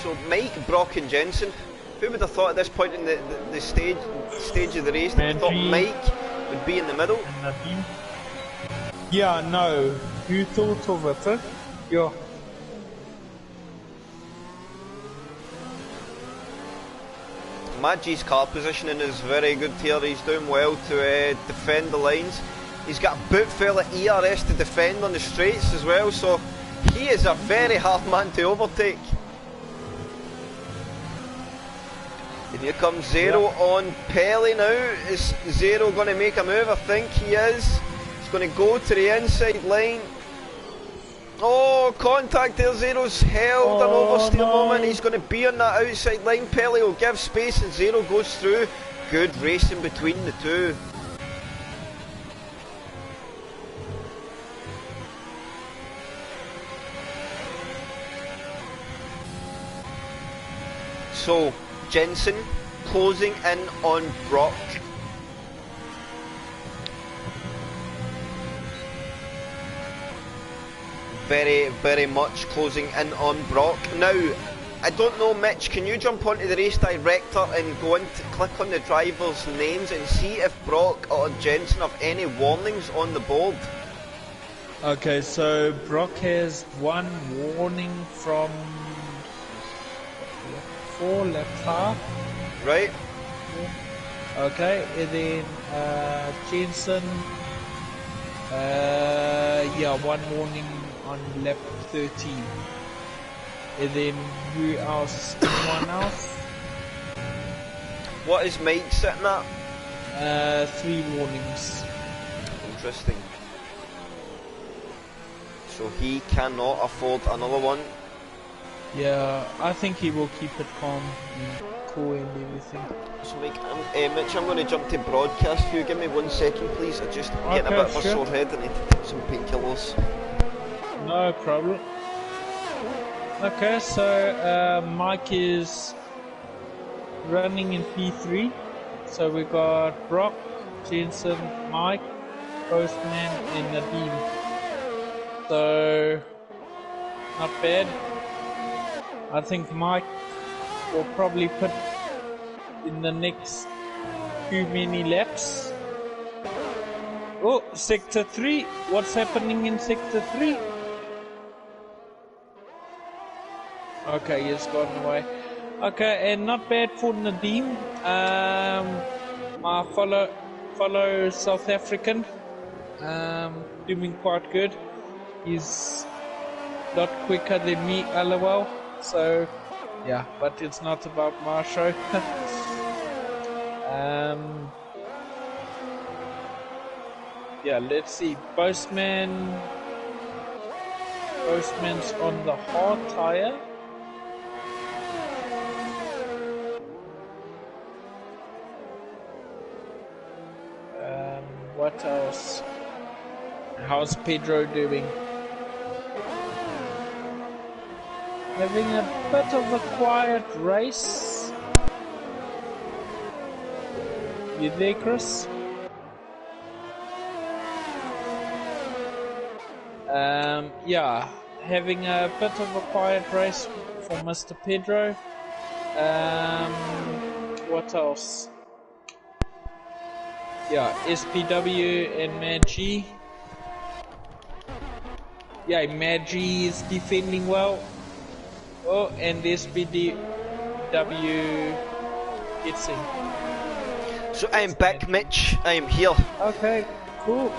So Mike, Brock and Jensen, who would have thought at this point in the stage of the race that thought Mike would be in the middle? Yeah, no. Who thought of it? Huh? Yeah. Maggi's car positioning is very good here. He's doing well to defend the lines. He's got a boot full of ERS to defend on the straights as well, so he is a very hard man to overtake. And here comes Zero on Pelly now. Is Zero going to make a move? I think he is. He's going to go to the inside line. Oh, contact there. Zero's held an oversteer moment. He's going to be on that outside line. Pelly will give space and Zero goes through. Good racing between the two. So, Jensen closing in on Brock. very, very much closing in on Brock. Now, I don't know, Mitch, can you jump onto the race director and go into, click on the drivers' names and see if Brock or Jensen have any warnings on the board? Okay, so Brock has one warning from for Leclerc. Right? Okay, and then Jensen, yeah, one warning on lap 13. And then who else? Anyone else? What is Mike sitting at? 3 warnings. Interesting. So he cannot afford another one. Yeah, I think he will keep it calm and cool and everything. So Mike, Mitch, I'm going to jump to broadcast for you. Give me 1 second, please. I'm just getting a bit of a sore head and I need to take some painkillers. No problem. Okay, so Mike is running in P3. So we got Brock, Jensen, Mike, Postman, and Nadeem. So not bad. I think Mike will probably put in the next few many laps. Oh, sector 3. What's happening in sector 3? Okay, he's gone away. Okay, and not bad for Nadeem. My fellow South African, doing quite good. He's lot quicker than me, lol. So, yeah, but it's not about my show. Yeah, let's see. Postman's on the hard tire. What else? How's Pedro doing? Having a bit of a quiet race. You there, Chris? Yeah, having a bit of a quiet race for Mr. Pedro. What else? Yeah, SPW and Mad G. Yeah, Mad G is defending well. Oh, and SPW gets in. So I am back, Mitch. I am here. Okay, cool.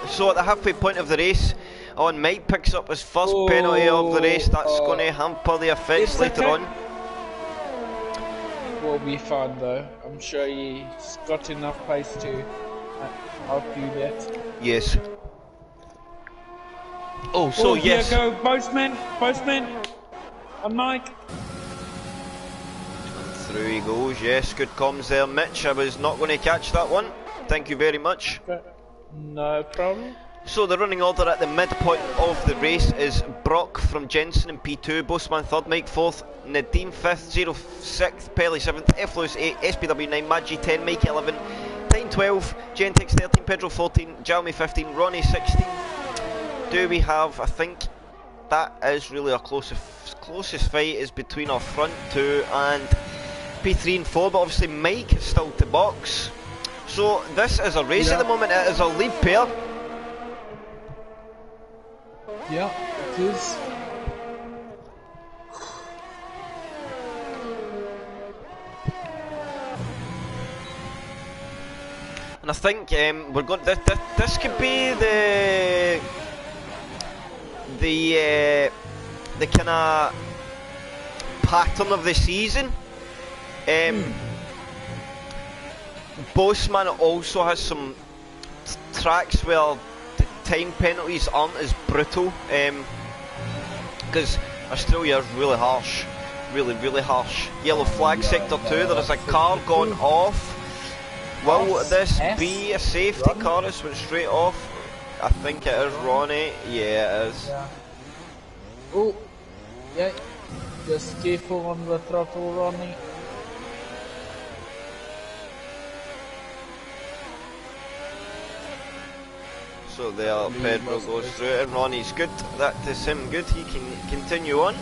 So at the halfway point of the race, Mike picks up his first penalty of the race. That's going to hamper the effects later on. Will be fine though. I'm sure he's got enough pace to outdo that. Yes. Oh, so yes. Here go, Postman. I'm Mike. Through he goes. Yes, good comms there, Mitch. I was not going to catch that one. Thank you very much. Okay. No problem. So the running order at the midpoint of the race is Brock from Jensen in P2, Bosman 3rd, Mike 4th, Nadeem 5th, 0 6th, Pelly 7th, F Lewis 8, SPW 9, Maggi 10, Mike 11, Tyne 12, Gentex 13, Pedro 14, Jalmy 15, Ronnie 16. Do we have, I think that is really our closest fight is between our front two and P3 and 4, but obviously Mike is still to box. So this is a race at the moment, it is a lead pair. Yeah, it is. And I think we're going. This could be the kind of pattern of the season. Bossman also has some tracks where time penalties aren't as brutal, because Australia is really harsh, really harsh. Yellow flag sector 2, there is a car gone off. Will this be a safety car? This went straight off. I think it is Ronnie. Yeah, it is. Yeah. Oh, yeah, just careful on the throttle, Ronnie. So there, Pedro goes through it, and Ronnie's good. That is him good. He can continue on.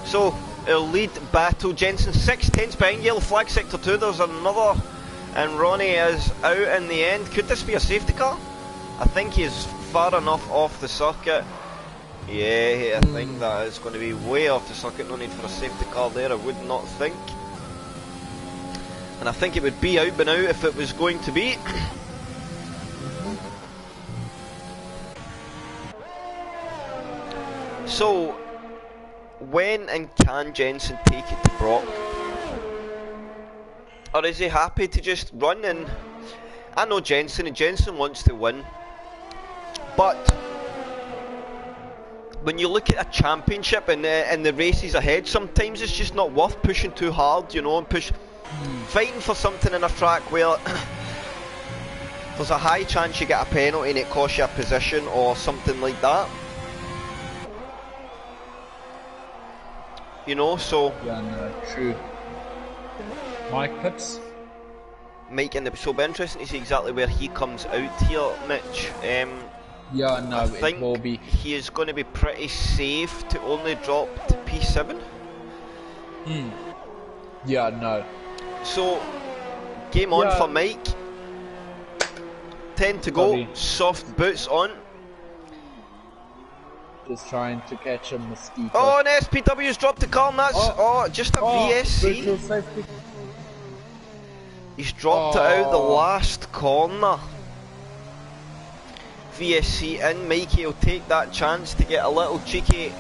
So our lead battle, Jensen 6/10 behind, yellow flag sector 2. There's another, and Ronnie is out in the end. Could this be a safety car? I think he's far enough off the circuit. Yeah, I think that is going to be way off the circuit. No need for a safety car there, I would not think. And I think it would be out by now if it was going to be. So, when and can Jensen take it to Brock? Or is he happy to just run? And I know Jensen, and Jensen wants to win. But when you look at a championship and the races ahead, sometimes it's just not worth pushing too hard, you know, and fighting for something in a track where there's a high chance you get a penalty and it costs you a position or something like that. You know, so... Yeah, no, true. Mike Pitts? Mike, and so it'll be interesting to see exactly where he comes out here, Mitch. Yeah, no, I think it will be. He is going to be pretty safe to only drop to P7. Yeah, no. So, game on for Mike. 10 to go, soft boots on. Just trying to catch a mosquito. Oh, and SPW's dropped the car, and that's just a VSC. He's dropped it out the last corner. VSC in. Mikey will take that chance to get a little cheeky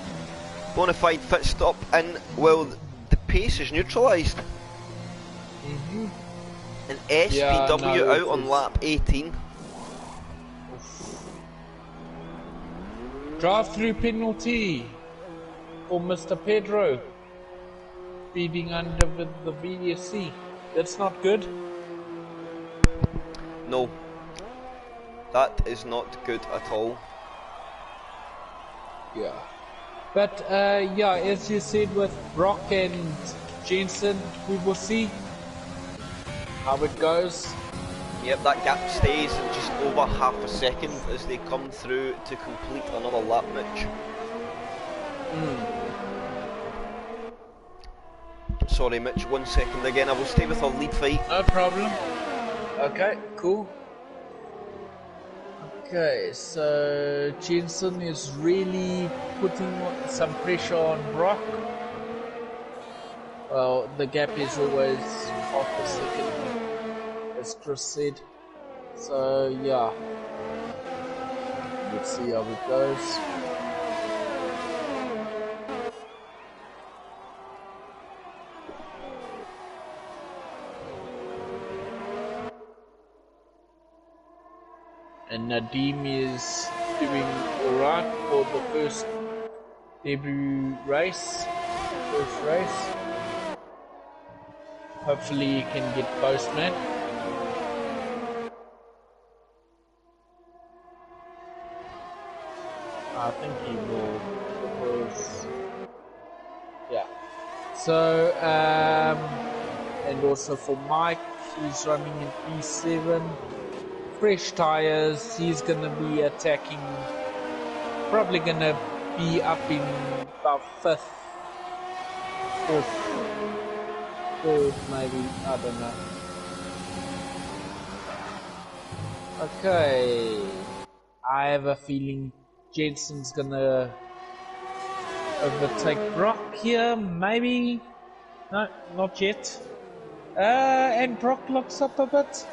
bona fide pit stop in while the pace is neutralised. And SPW out on lap 18. Drive-through penalty for Mr. Pedro speeding under with the VSC. That's not good. No, that is not good at all. Yeah. But yeah, as you said with Brock and Jensen, we will see how it goes. Yep, that gap stays at just over half a second as they come through to complete another lap, Mitch. Sorry, Mitch, 1 second again. I will stay with our lead fight. No problem. Okay, cool. Okay, so Jensen is really putting some pressure on Brock. Well, the gap is always half a second, as Chris said. So, yeah. Let's see how it goes. And Nadim is doing alright for the first debut race. Hopefully he can get postman. I think he will, because yeah. So and also for Mike, he's running in P7. Fresh tires, he's gonna be attacking, probably gonna be up in about 5th, 4th, 3rd maybe, I don't know. Okay, I have a feeling Jensen's gonna overtake Brock here, maybe, no, not yet. And Brock locks up a bit.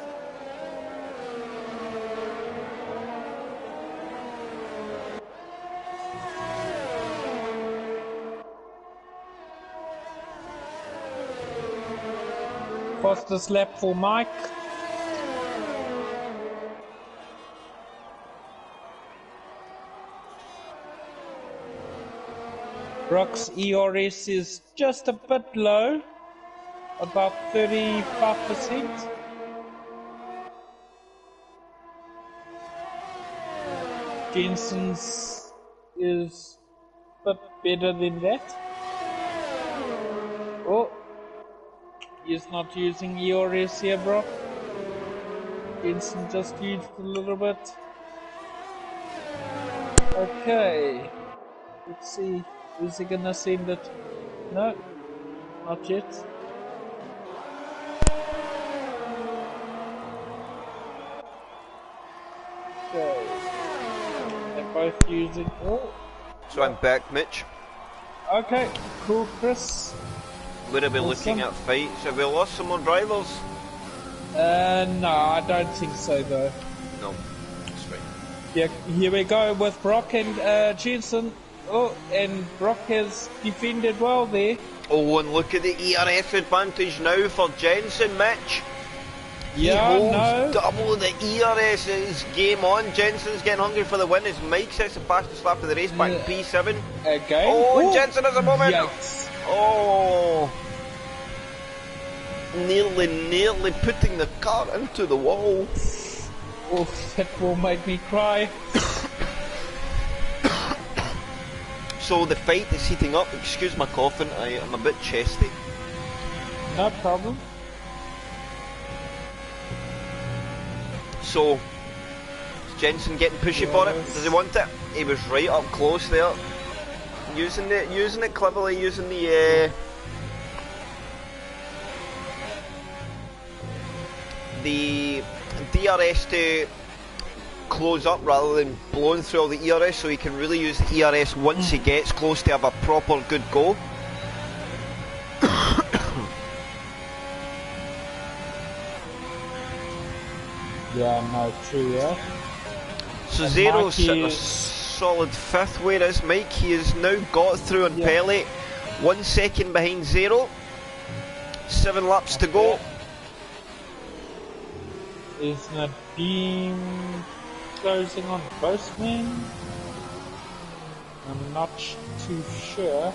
Fastest lap for Mike. Brock's ERS is just a bit low, about 35%. Jensen's is a bit better than that. Oh. He's not using ERS here, bro. Jensen just used a little bit. Okay. Let's see. Is he gonna send it? No, not yet. Okay. They're both using. Oh. So I'm back, Mitch. Okay. Cool, Chris. Where are we looking at fights? Have we lost some more drivers? No, I don't think so though. No, that's fine. Yeah, here we go with Brock and Jensen. Oh, and Brock has defended well there. Oh, and look at the ERS advantage now for Jensen, Mitch. Yeah, he holds double the ERS. It's game on. Jensen's getting hungry for the win as Mike sets the fastest lap of the race back in P7. Again? Oh, and Jensen has a moment. Yikes. Oh. Nearly putting the car into the wall. Oh, that will make me cry. So the fight is heating up. Excuse my coughing, I am a bit chesty. No problem. So, is Jensen getting pushy for it? Does he want it? He was right up close there. Using it cleverly, using the DRS to close up rather than blowing through all the ERS, so he can really use the ERS once he gets close to have a proper good go. Yeah, no, true, yeah. So Zero's sitting a solid fifth, whereas Mike, he has now got through on Pellet, 1 second behind Zero, 7 laps to go. Is Nadeem closing on Boastman? I'm not too sure.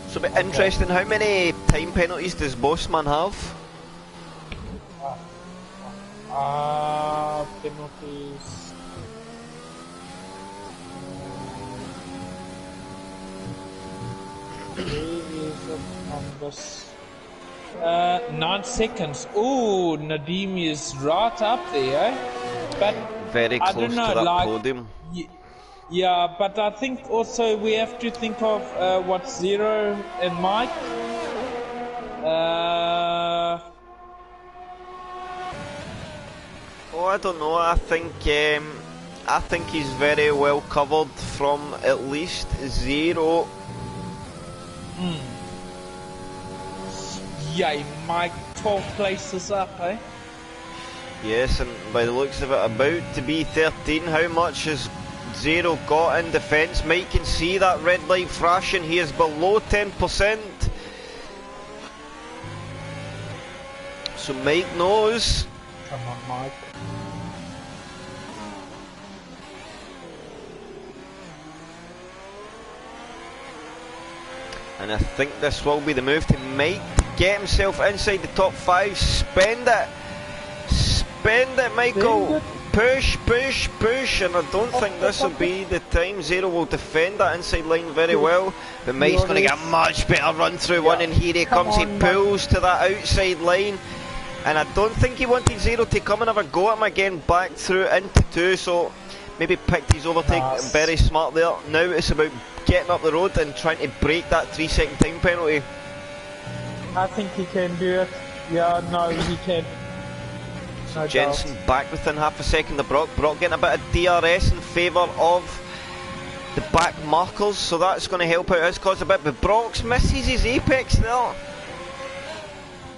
So a bit interesting, how many time penalties does Bossman have? Penalties. Where is it on this? 9 seconds. Ooh, Nadeem is right up there, eh? But very close I don't know, to that like, podium. Yeah, but I think also we have to think of what Zero and Mike. Oh, I don't know. I think he's very well covered from at least Zero. Yeah, Mike 12 places up, eh? Yes, and by the looks of it, about to be 13. How much has Zero got in defence? Mike can see that red light flashing. He is below 10%. So Mike knows. Come on, Mike. And I think this will be the move to Mike to get himself inside the top 5. Spend it. Spend it, Michael. Push, push, push. And I don't think this will be the time. Zero will defend that inside line very well. But Mike's going to get a much better run through one. And here he comes. He pulls to that outside line. And I don't think he wanted Zero to come and have a go at him again. Back through into 2. So maybe picked his overtake very smart there. Now it's about getting up the road and trying to break that 3-second time penalty. I think he can do it. Yeah, no, he can. No Jensen doubt. back within half a second of Brock. Brock getting a bit of DRS in favour of the back markers, so that's going to help out his cause a bit. But Brock's misses his apex there.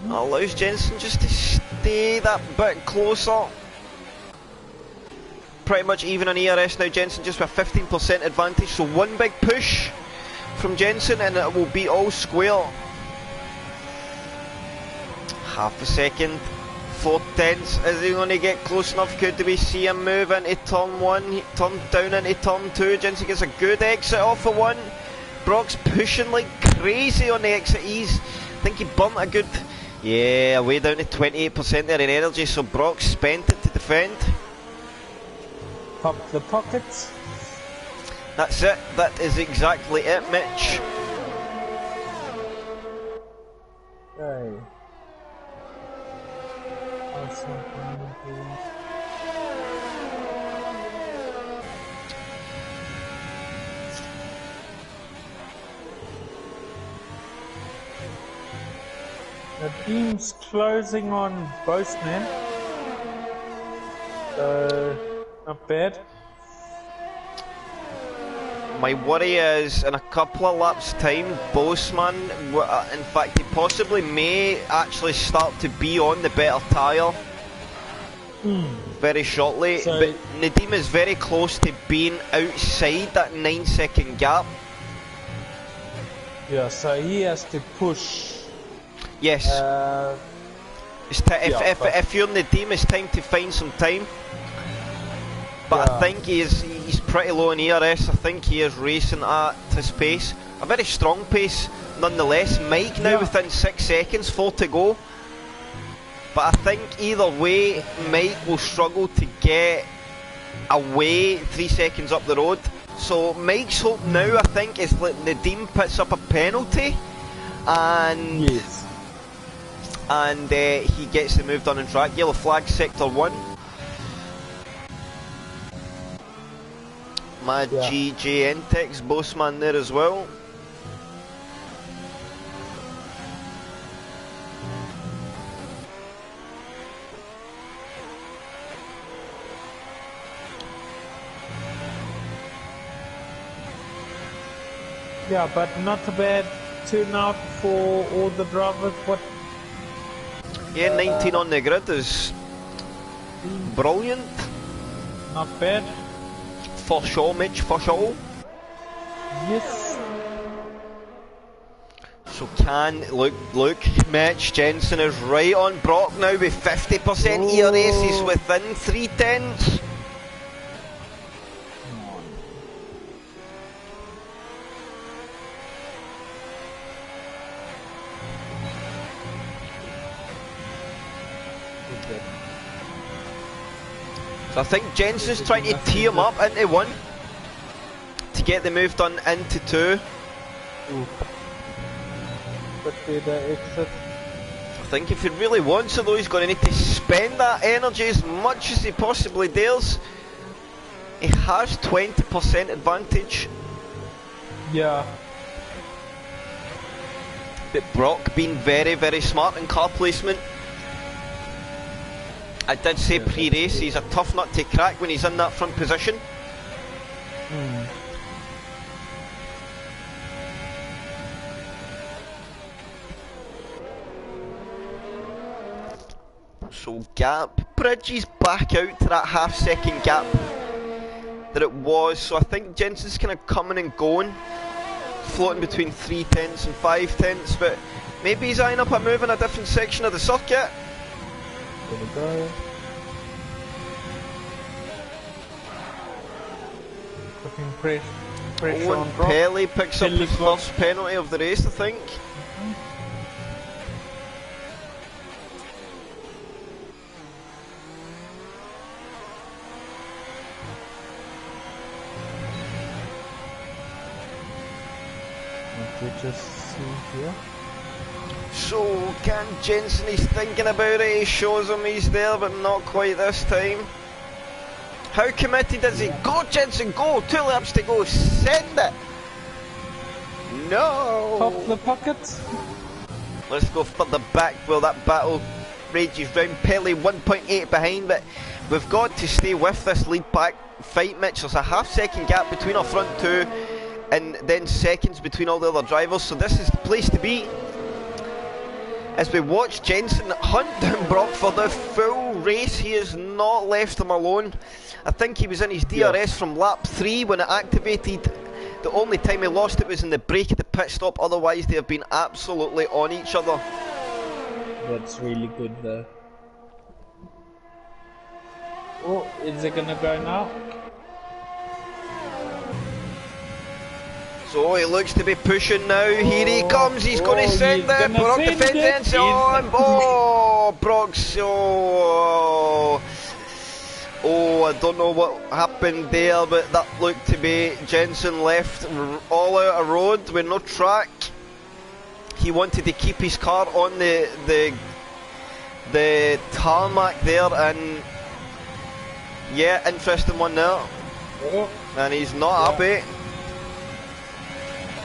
Allows Jensen just to stay that bit closer. Pretty much even on ERS now. Jensen just with a 15% advantage, so one big push from Jensen and it will be all square. Half a second, 4/10. Is he going to get close enough? Could we see him move into turn 1, turn down into turn 2? Jensen gets a good exit off of 1. Brock's pushing like crazy on the exit ease. I think he burnt a good, yeah, way down to 28% there in energy, so Brock spent it to defend. Pop the pockets. That's it, that is exactly it, Mitch. Okay. The team's closing on Boastman. Not bad. My worry is, in a couple of laps' time, Boseman, in fact, he possibly may actually start to be on the better tyre very shortly. So, but Nadim is very close to being outside that 9-second gap. yeah, so he has to push. Yes. If you're Nadim, it's time to find some time. But yeah. I think he's pretty low in ERS. I think he is racing at his pace. A very strong pace, nonetheless. Mike now within 6 seconds, 4 to go. But I think either way, Mike will struggle to get away 3 seconds up the road. So Mike's hope now, I think, is that Nadim puts up a penalty, and he gets the move done on track. Yellow flag, sector 1. My GJ Entex, Boseman there as well. Yeah, but not a bad turnout for all the drivers. What? Yeah, 19 on the grid is brilliant. Not bad. For sure, Mitch, for sure. Yes. So look, Mitch Jensen is right on Brock now with 50% ERS. He's within 3/10. So I think Jensen's trying to tee him up into 1 to get the move done into 2. But the exit. I think if he really wants it though, he's going to need to spend that energy as much as he possibly dares. He has 20% advantage. Yeah. But Brock being very, very smart in car placement. I did say pre-race, he's a tough nut to crack when he's in that front position. So gap bridges back out to that half-second gap that it was. So I think Jensen's kind of coming and going, floating between 3/10 and 5/10, but maybe he's eyeing up a move in a different section of the circuit. Go. Putting pressure on Brock. Pelly picks up his first penalty of the race, I think. What we just see here. So, can Jensen, he's thinking about it, he shows him he's there, but not quite this time. How committed is he? Go Jensen, go! 2 laps to go, send it! No! Top the pocket. Let's go for the back, well that battle rages round. Pelly 1.8 behind, but we've got to stay with this lead pack fight, Mitch. There's a half-second gap between our front 2, and then seconds between all the other drivers, so this is the place to be. As we watch Jensen hunt down Brock for the full race, he has not left him alone. I think he was in his DRS from lap 3 when it activated. The only time he lost it was in the break at the pit stop, otherwise they have been absolutely on each other. That's really good though. Oh, is it gonna go now? So he looks to be pushing now. Here he comes. He's going to send it. Brock defends it on. Oh, Brock's. Oh, I don't know what happened there, but that looked to be Jensen left all out of road with no track. He wanted to keep his car on the the tarmac there, and yeah, interesting one there. Oh, And he's not happy.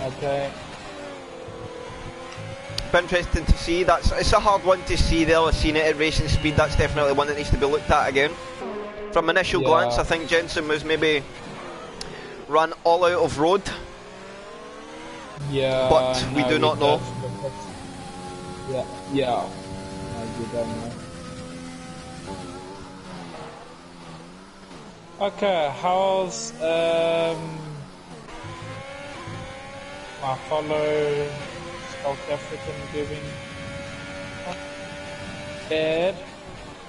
okay. Be interesting to see. It's a hard one to see there. I've seen it at racing speed. That's definitely one that needs to be looked at again. From initial glance, I think Jensen was maybe ran all out of road. Yeah, But we do not know. Yeah. No, you don't know. Okay, how's my fellow South African doing? Bad.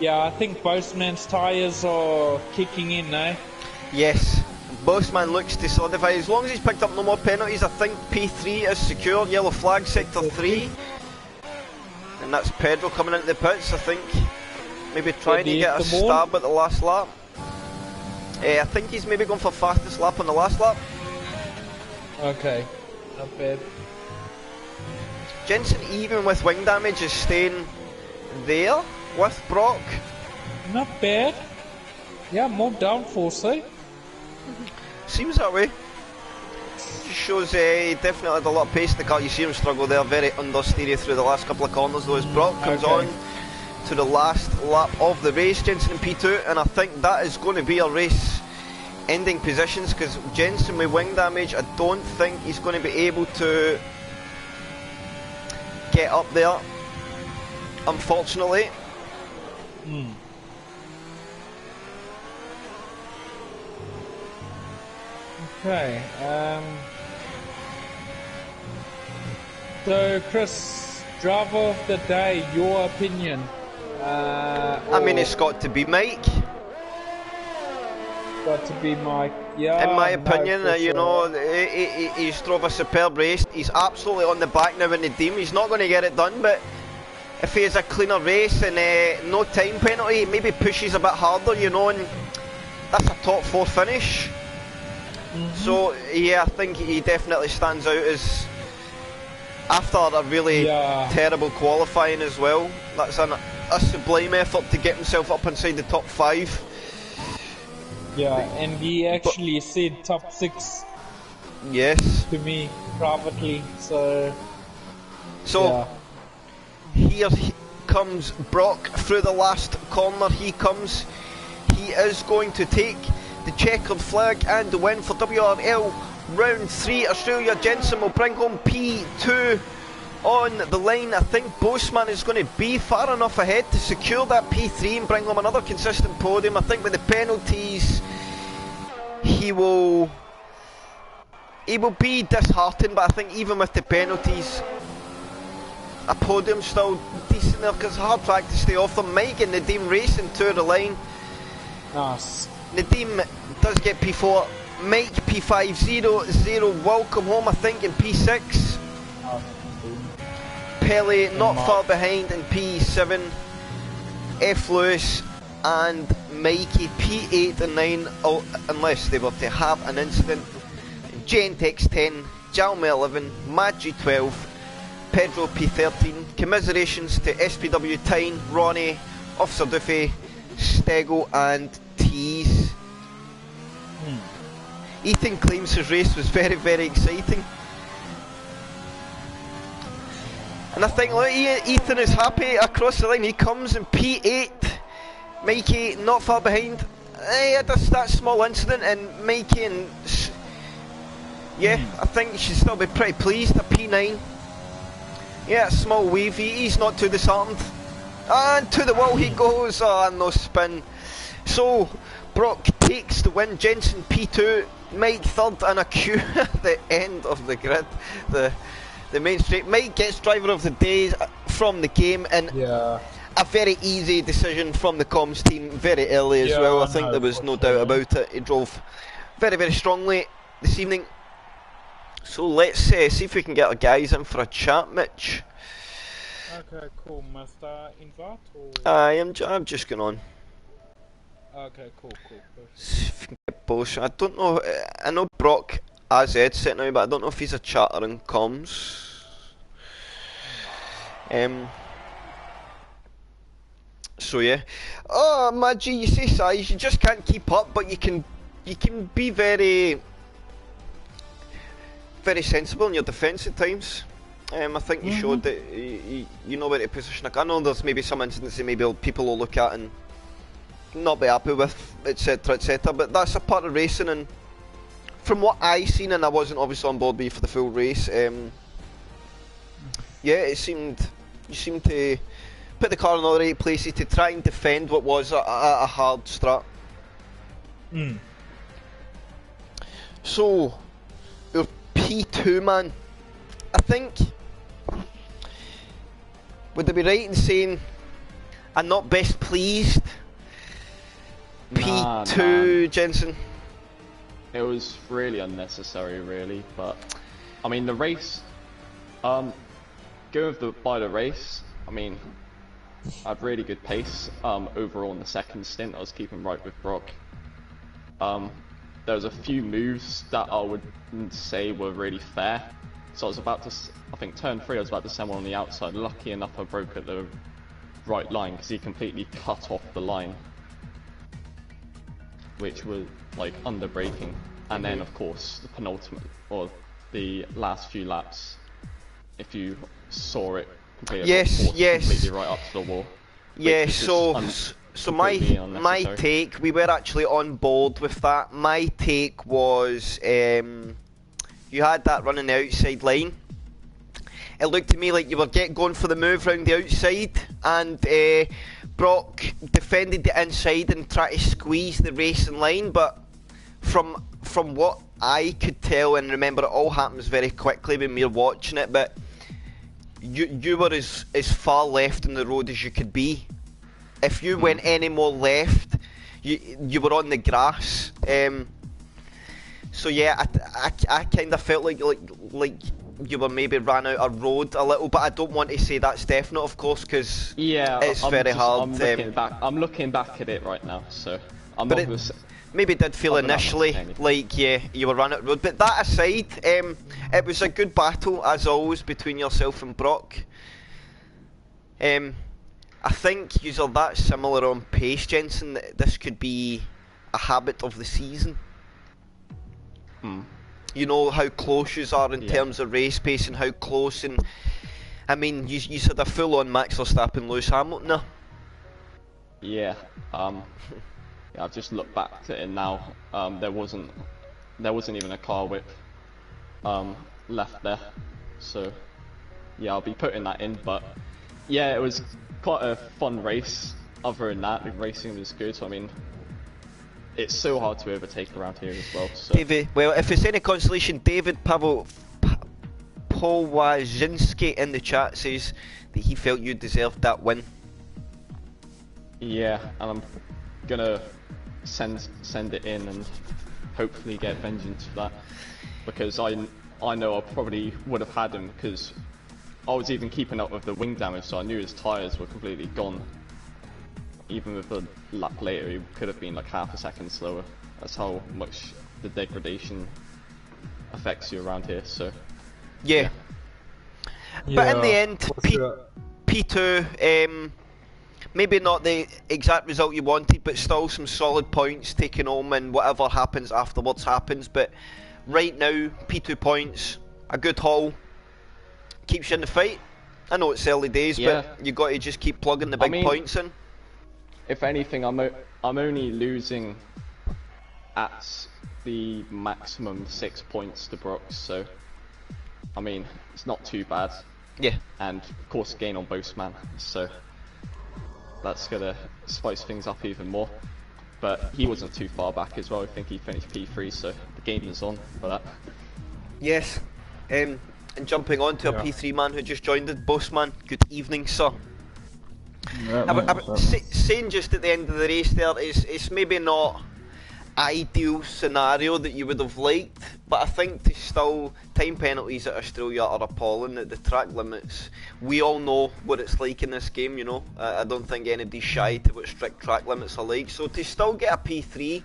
Yeah, I think Boastman's tyres are kicking in now. Yes, Boastman looks to solidify. As long as he's picked up no more penalties, I think P3 is secure. Yellow flag, sector 3. And that's Pedro coming into the pits, I think. Maybe trying to get a stab at the last lap. I think he's maybe going for fastest lap on the last lap. Okay, not bad. Jensen, even with wing damage, is staying there with Brock. Not bad. Yeah, more downforce, eh? Seems that way. Just shows he definitely had a lot of pace in the car. You see him struggle there, very understeery through the last couple of corners, though, as Brock comes on to the last lap of the race. Jensen in P2, and I think that is going to be a race ending positions, because Jensen with wing damage, I don't think he's going to be able to get up there, unfortunately. Okay, so Chris, driver of the day, your opinion? I mean, it's got to be Mike. Got to be Mike, yeah. In my opinion, you know, he's drove a superb race. He's absolutely on the back now in the team. He's not going to get it done, but if he has a cleaner race and no time penalty, maybe pushes a bit harder, you know, and that's a top 4 finish. So yeah, I think he definitely stands out as, after a really terrible qualifying as well. That's a sublime effort to get himself up inside the top 5. Yeah, and he actually said top 6. Yes. To me privately, so here comes Brock through the last corner. He comes. He is going to take the checkered flag and the win for WRL round 3. Australia. Jensen will bring home P2 on the line. I think Boastman is going to be far enough ahead to secure that P3 and bring home another consistent podium. I think with the penalties he will be disheartened, but I think even with the penalties, a podium still decent there, because it's a hard track to stay off them. Mike and Nadeem racing to the line. Nice. Nadeem does get P4. Mike P5, 0 will come home, I think, in P6. Pele not far behind in P7. F. Lewis and Mikey P8 and 9, unless they were to have an incident. Gentex 10, Jalme 11, Maggi 12, Pedro P13. Commiserations to SPW Tyne, Ronnie, Officer Duffy, Stego and Tees. Ethan claims his race was very, very exciting. And I think, look, Ethan is happy across the line. He comes in P8. Mikey not far behind. He had that small incident, and Mikey and I think he should still be pretty pleased. A P9. Yeah, a small weave. He's not too disheartened. And to the wall he goes. Oh, no spin. So Brock takes the win. Jensen P2. Mike third, and a queue at the end of the grid. The main straight. Mike gets driver of the day from the game, and a very easy decision from the comms team very early as well. I think there was no doubt about it. He drove very, very strongly this evening. So let's see if we can get our guys in for a chat, Mitch. Okay, cool. Must I invite or? I'm just going on. Okay, cool. If we can get Bosch. I don't know. I know Brock has headset now, but I don't know if he's a chatter in comms. So yeah. Oh, Maggie, you say size, you just can't keep up, but you can be very sensible in your defence at times. I think you showed that you know where to position. I know there's maybe some incidents that maybe people will look at and not be happy with, etc, etc, but that's a part of racing, and from what I seen, and I wasn't obviously on board with you for the full race, yeah, you seemed to put the car in all the right places to try and defend what was a hard strat. So, your P2, man, I think, would I be right in saying I'm not best pleased? Nah, P2, man. Jensen. It was really unnecessary, really. But I mean, the race. Going by the race, I mean, I had really good pace. Overall in the second stint, I was keeping right with Brock. There was a few moves that I would say were really fair. So I was about to, I think turn 3, I was about to send one on the outside. Lucky enough, I broke at the right line because he completely cut off the line, which was like under braking. And then of course the penultimate, or the last few laps, if you saw it, completely right up to the wall. Yeah, so my take, we were actually on board with that. My take was, you had that running the outside line. It looked to me like you were going for the move round the outside, and Brock defended the inside and tried to squeeze the racing line. But from what I could tell, and remember, it all happens very quickly when we're watching it, but you were as far left in the road as you could be. If you went any more left, you were on the grass. So yeah, I kind of felt like you were maybe ran out of road a little, but I don't want to say that's definite, of course, because it's very hard. I'm looking back at it right now, so I'm not going to. Maybe it did feel initially like you were running out of road, but that aside, it was a good battle as always between yourself and Brock. I think you're that similar on pace, Jensen, that this could be a habit of the season. You know how close you are in terms of race pace and how close, and I mean you had a full-on Max Verstappen, Lewis Hamilton there. Yeah, I've just looked back at it now. There wasn't even a car whip left there, so yeah, I'll be putting that in. But yeah, it was quite a fun race. Other than that, the racing was good. So, I mean, it's so hard to overtake around here as well. So. David, well, if it's any consolation, David Powazinski in the chat says that he felt you deserved that win. Yeah, and I'm gonna send it in and hopefully get vengeance for that, because I know I probably would have had him, because I was even keeping up with the wing damage, so I knew his tyres were completely gone. Even with a lap later, he could have been like half a second slower. That's how much the degradation affects you around here. So yeah. But in the end, P2, maybe not the exact result you wanted, but still some solid points taken home, and whatever happens afterwards happens. But right now, P2 points, a good haul, keeps you in the fight. I know it's early days, but you got to just keep plugging the big points in. If anything, I'm only losing at the maximum 6 points to Brooks, so I mean it's not too bad. Yeah. And of course gain on Boastman, so that's gonna spice things up even more. But he wasn't too far back as well. I think he finished P3, so the game is on for that. Yes. And jumping on to a P3 man who just joined us, Boastman. Good evening, sir. Saying just at the end of the race there, it's maybe not ideal scenario that you would have liked, but I think to still, time penalties at Australia are appalling. At the track limits, we all know what it's like in this game, you know. I don't think anybody's shy to what strict track limits are like, so to still get a P3,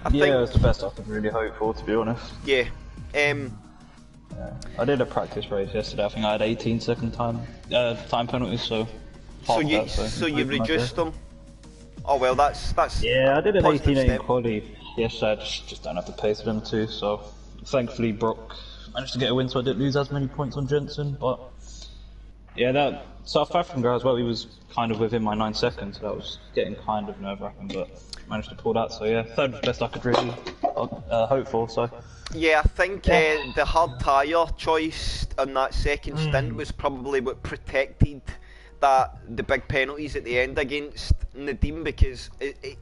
I think it's the best I could really hope for, to be honest. Yeah. I did a practice race yesterday. I think I had 18-second time penalties, so So Half you that, so you improvement, I reduced guess. them. Oh well, that's Yeah, I did an positive 18-8 in step. quali. Yes, I just don't have the pace for them too. So thankfully, Brock managed to get a win, so I didn't lose as many points on Jensen. But yeah, that South African guy as well. He was kind of within my 9 seconds, so that was getting kind of nerve-wracking, but managed to pull that. So yeah, third was best I could really hope for. So Yeah, I think the hard tyre choice on that second Hmm. stint was probably what protected the big penalties at the end against Nadim, because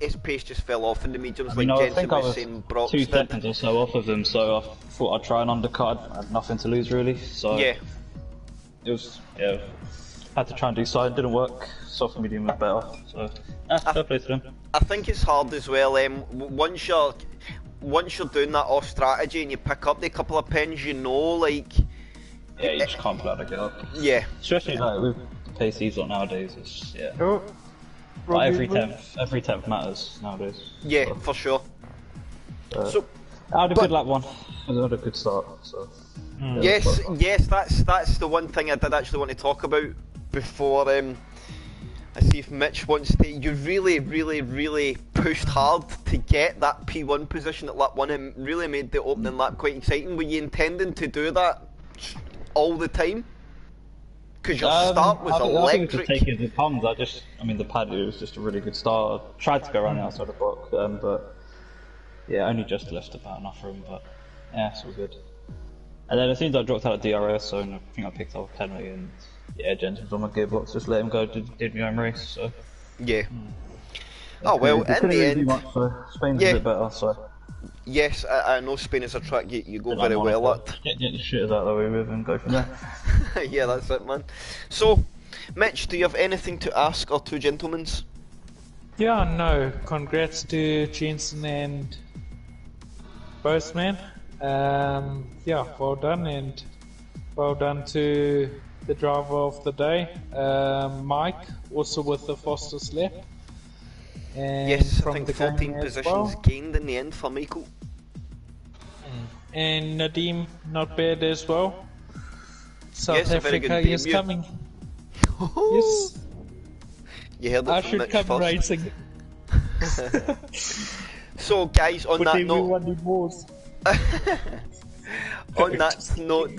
his pace just fell off in the mediums, I mean, like I Jensen think I was was saying Brock's 2 did. seconds or so off of him, so I thought I'd try and undercut. I had nothing to lose really. So Yeah, it was had to try and do side, didn't work. Soft medium was better. So fair play to them. I think it's hard as well. Once you're doing that off strategy and you pick up the couple of pins, you know, like Yeah, you just can't pull out the get up. yeah, Especially like with the pace he's got nowadays, it's Oh, But every Robbie, tenth matters nowadays. yeah, So, for sure. So I had a But- good lap one. I had a good start. So yes, that's the one thing I did actually want to talk about before. I see if Mitch wants to. You really pushed hard to get that P1 position at lap 1 and really made the opening lap quite exciting. Were you intending to do that all the time? Because your start was I think electric. just take it as it comes. I mean, the pad it was just a really good start. I tried to go around the outside the block, but yeah, only just left about enough room. But yeah, it's all good. And then as soon as I dropped out of DRS, so I think I picked up a penalty, and yeah, Jensen's on my gearbox, just let him go, did my own race. So Yeah. Oh well, in the end, much, so Spain's Yeah. a bit better. So yes, I know Spain is a track you go I'm very on well it, at. Get the shitters out of the way with and go from there. Yeah, that's it, man. So, Mitch, do you have anything to ask our two gentlemen's? Yeah, no. Congrats to Jensen and Boseman. Yeah, well done, and well done to the driver of the day, Mike, also with the fastest lap. And Yes, I from think the 14 game as positions well. gained in the end for Michael. And Nadim, not bad as well. South Yes, a very good Africa is debut. coming. Yes, You heard it I from should Mitch come first. racing. So, guys, on Put that note, everyone in wars. on that note,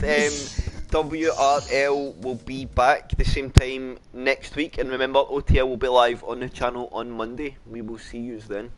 WRL will be back the same time next week, and remember, OTL will be live on the channel on Monday. We will see you then.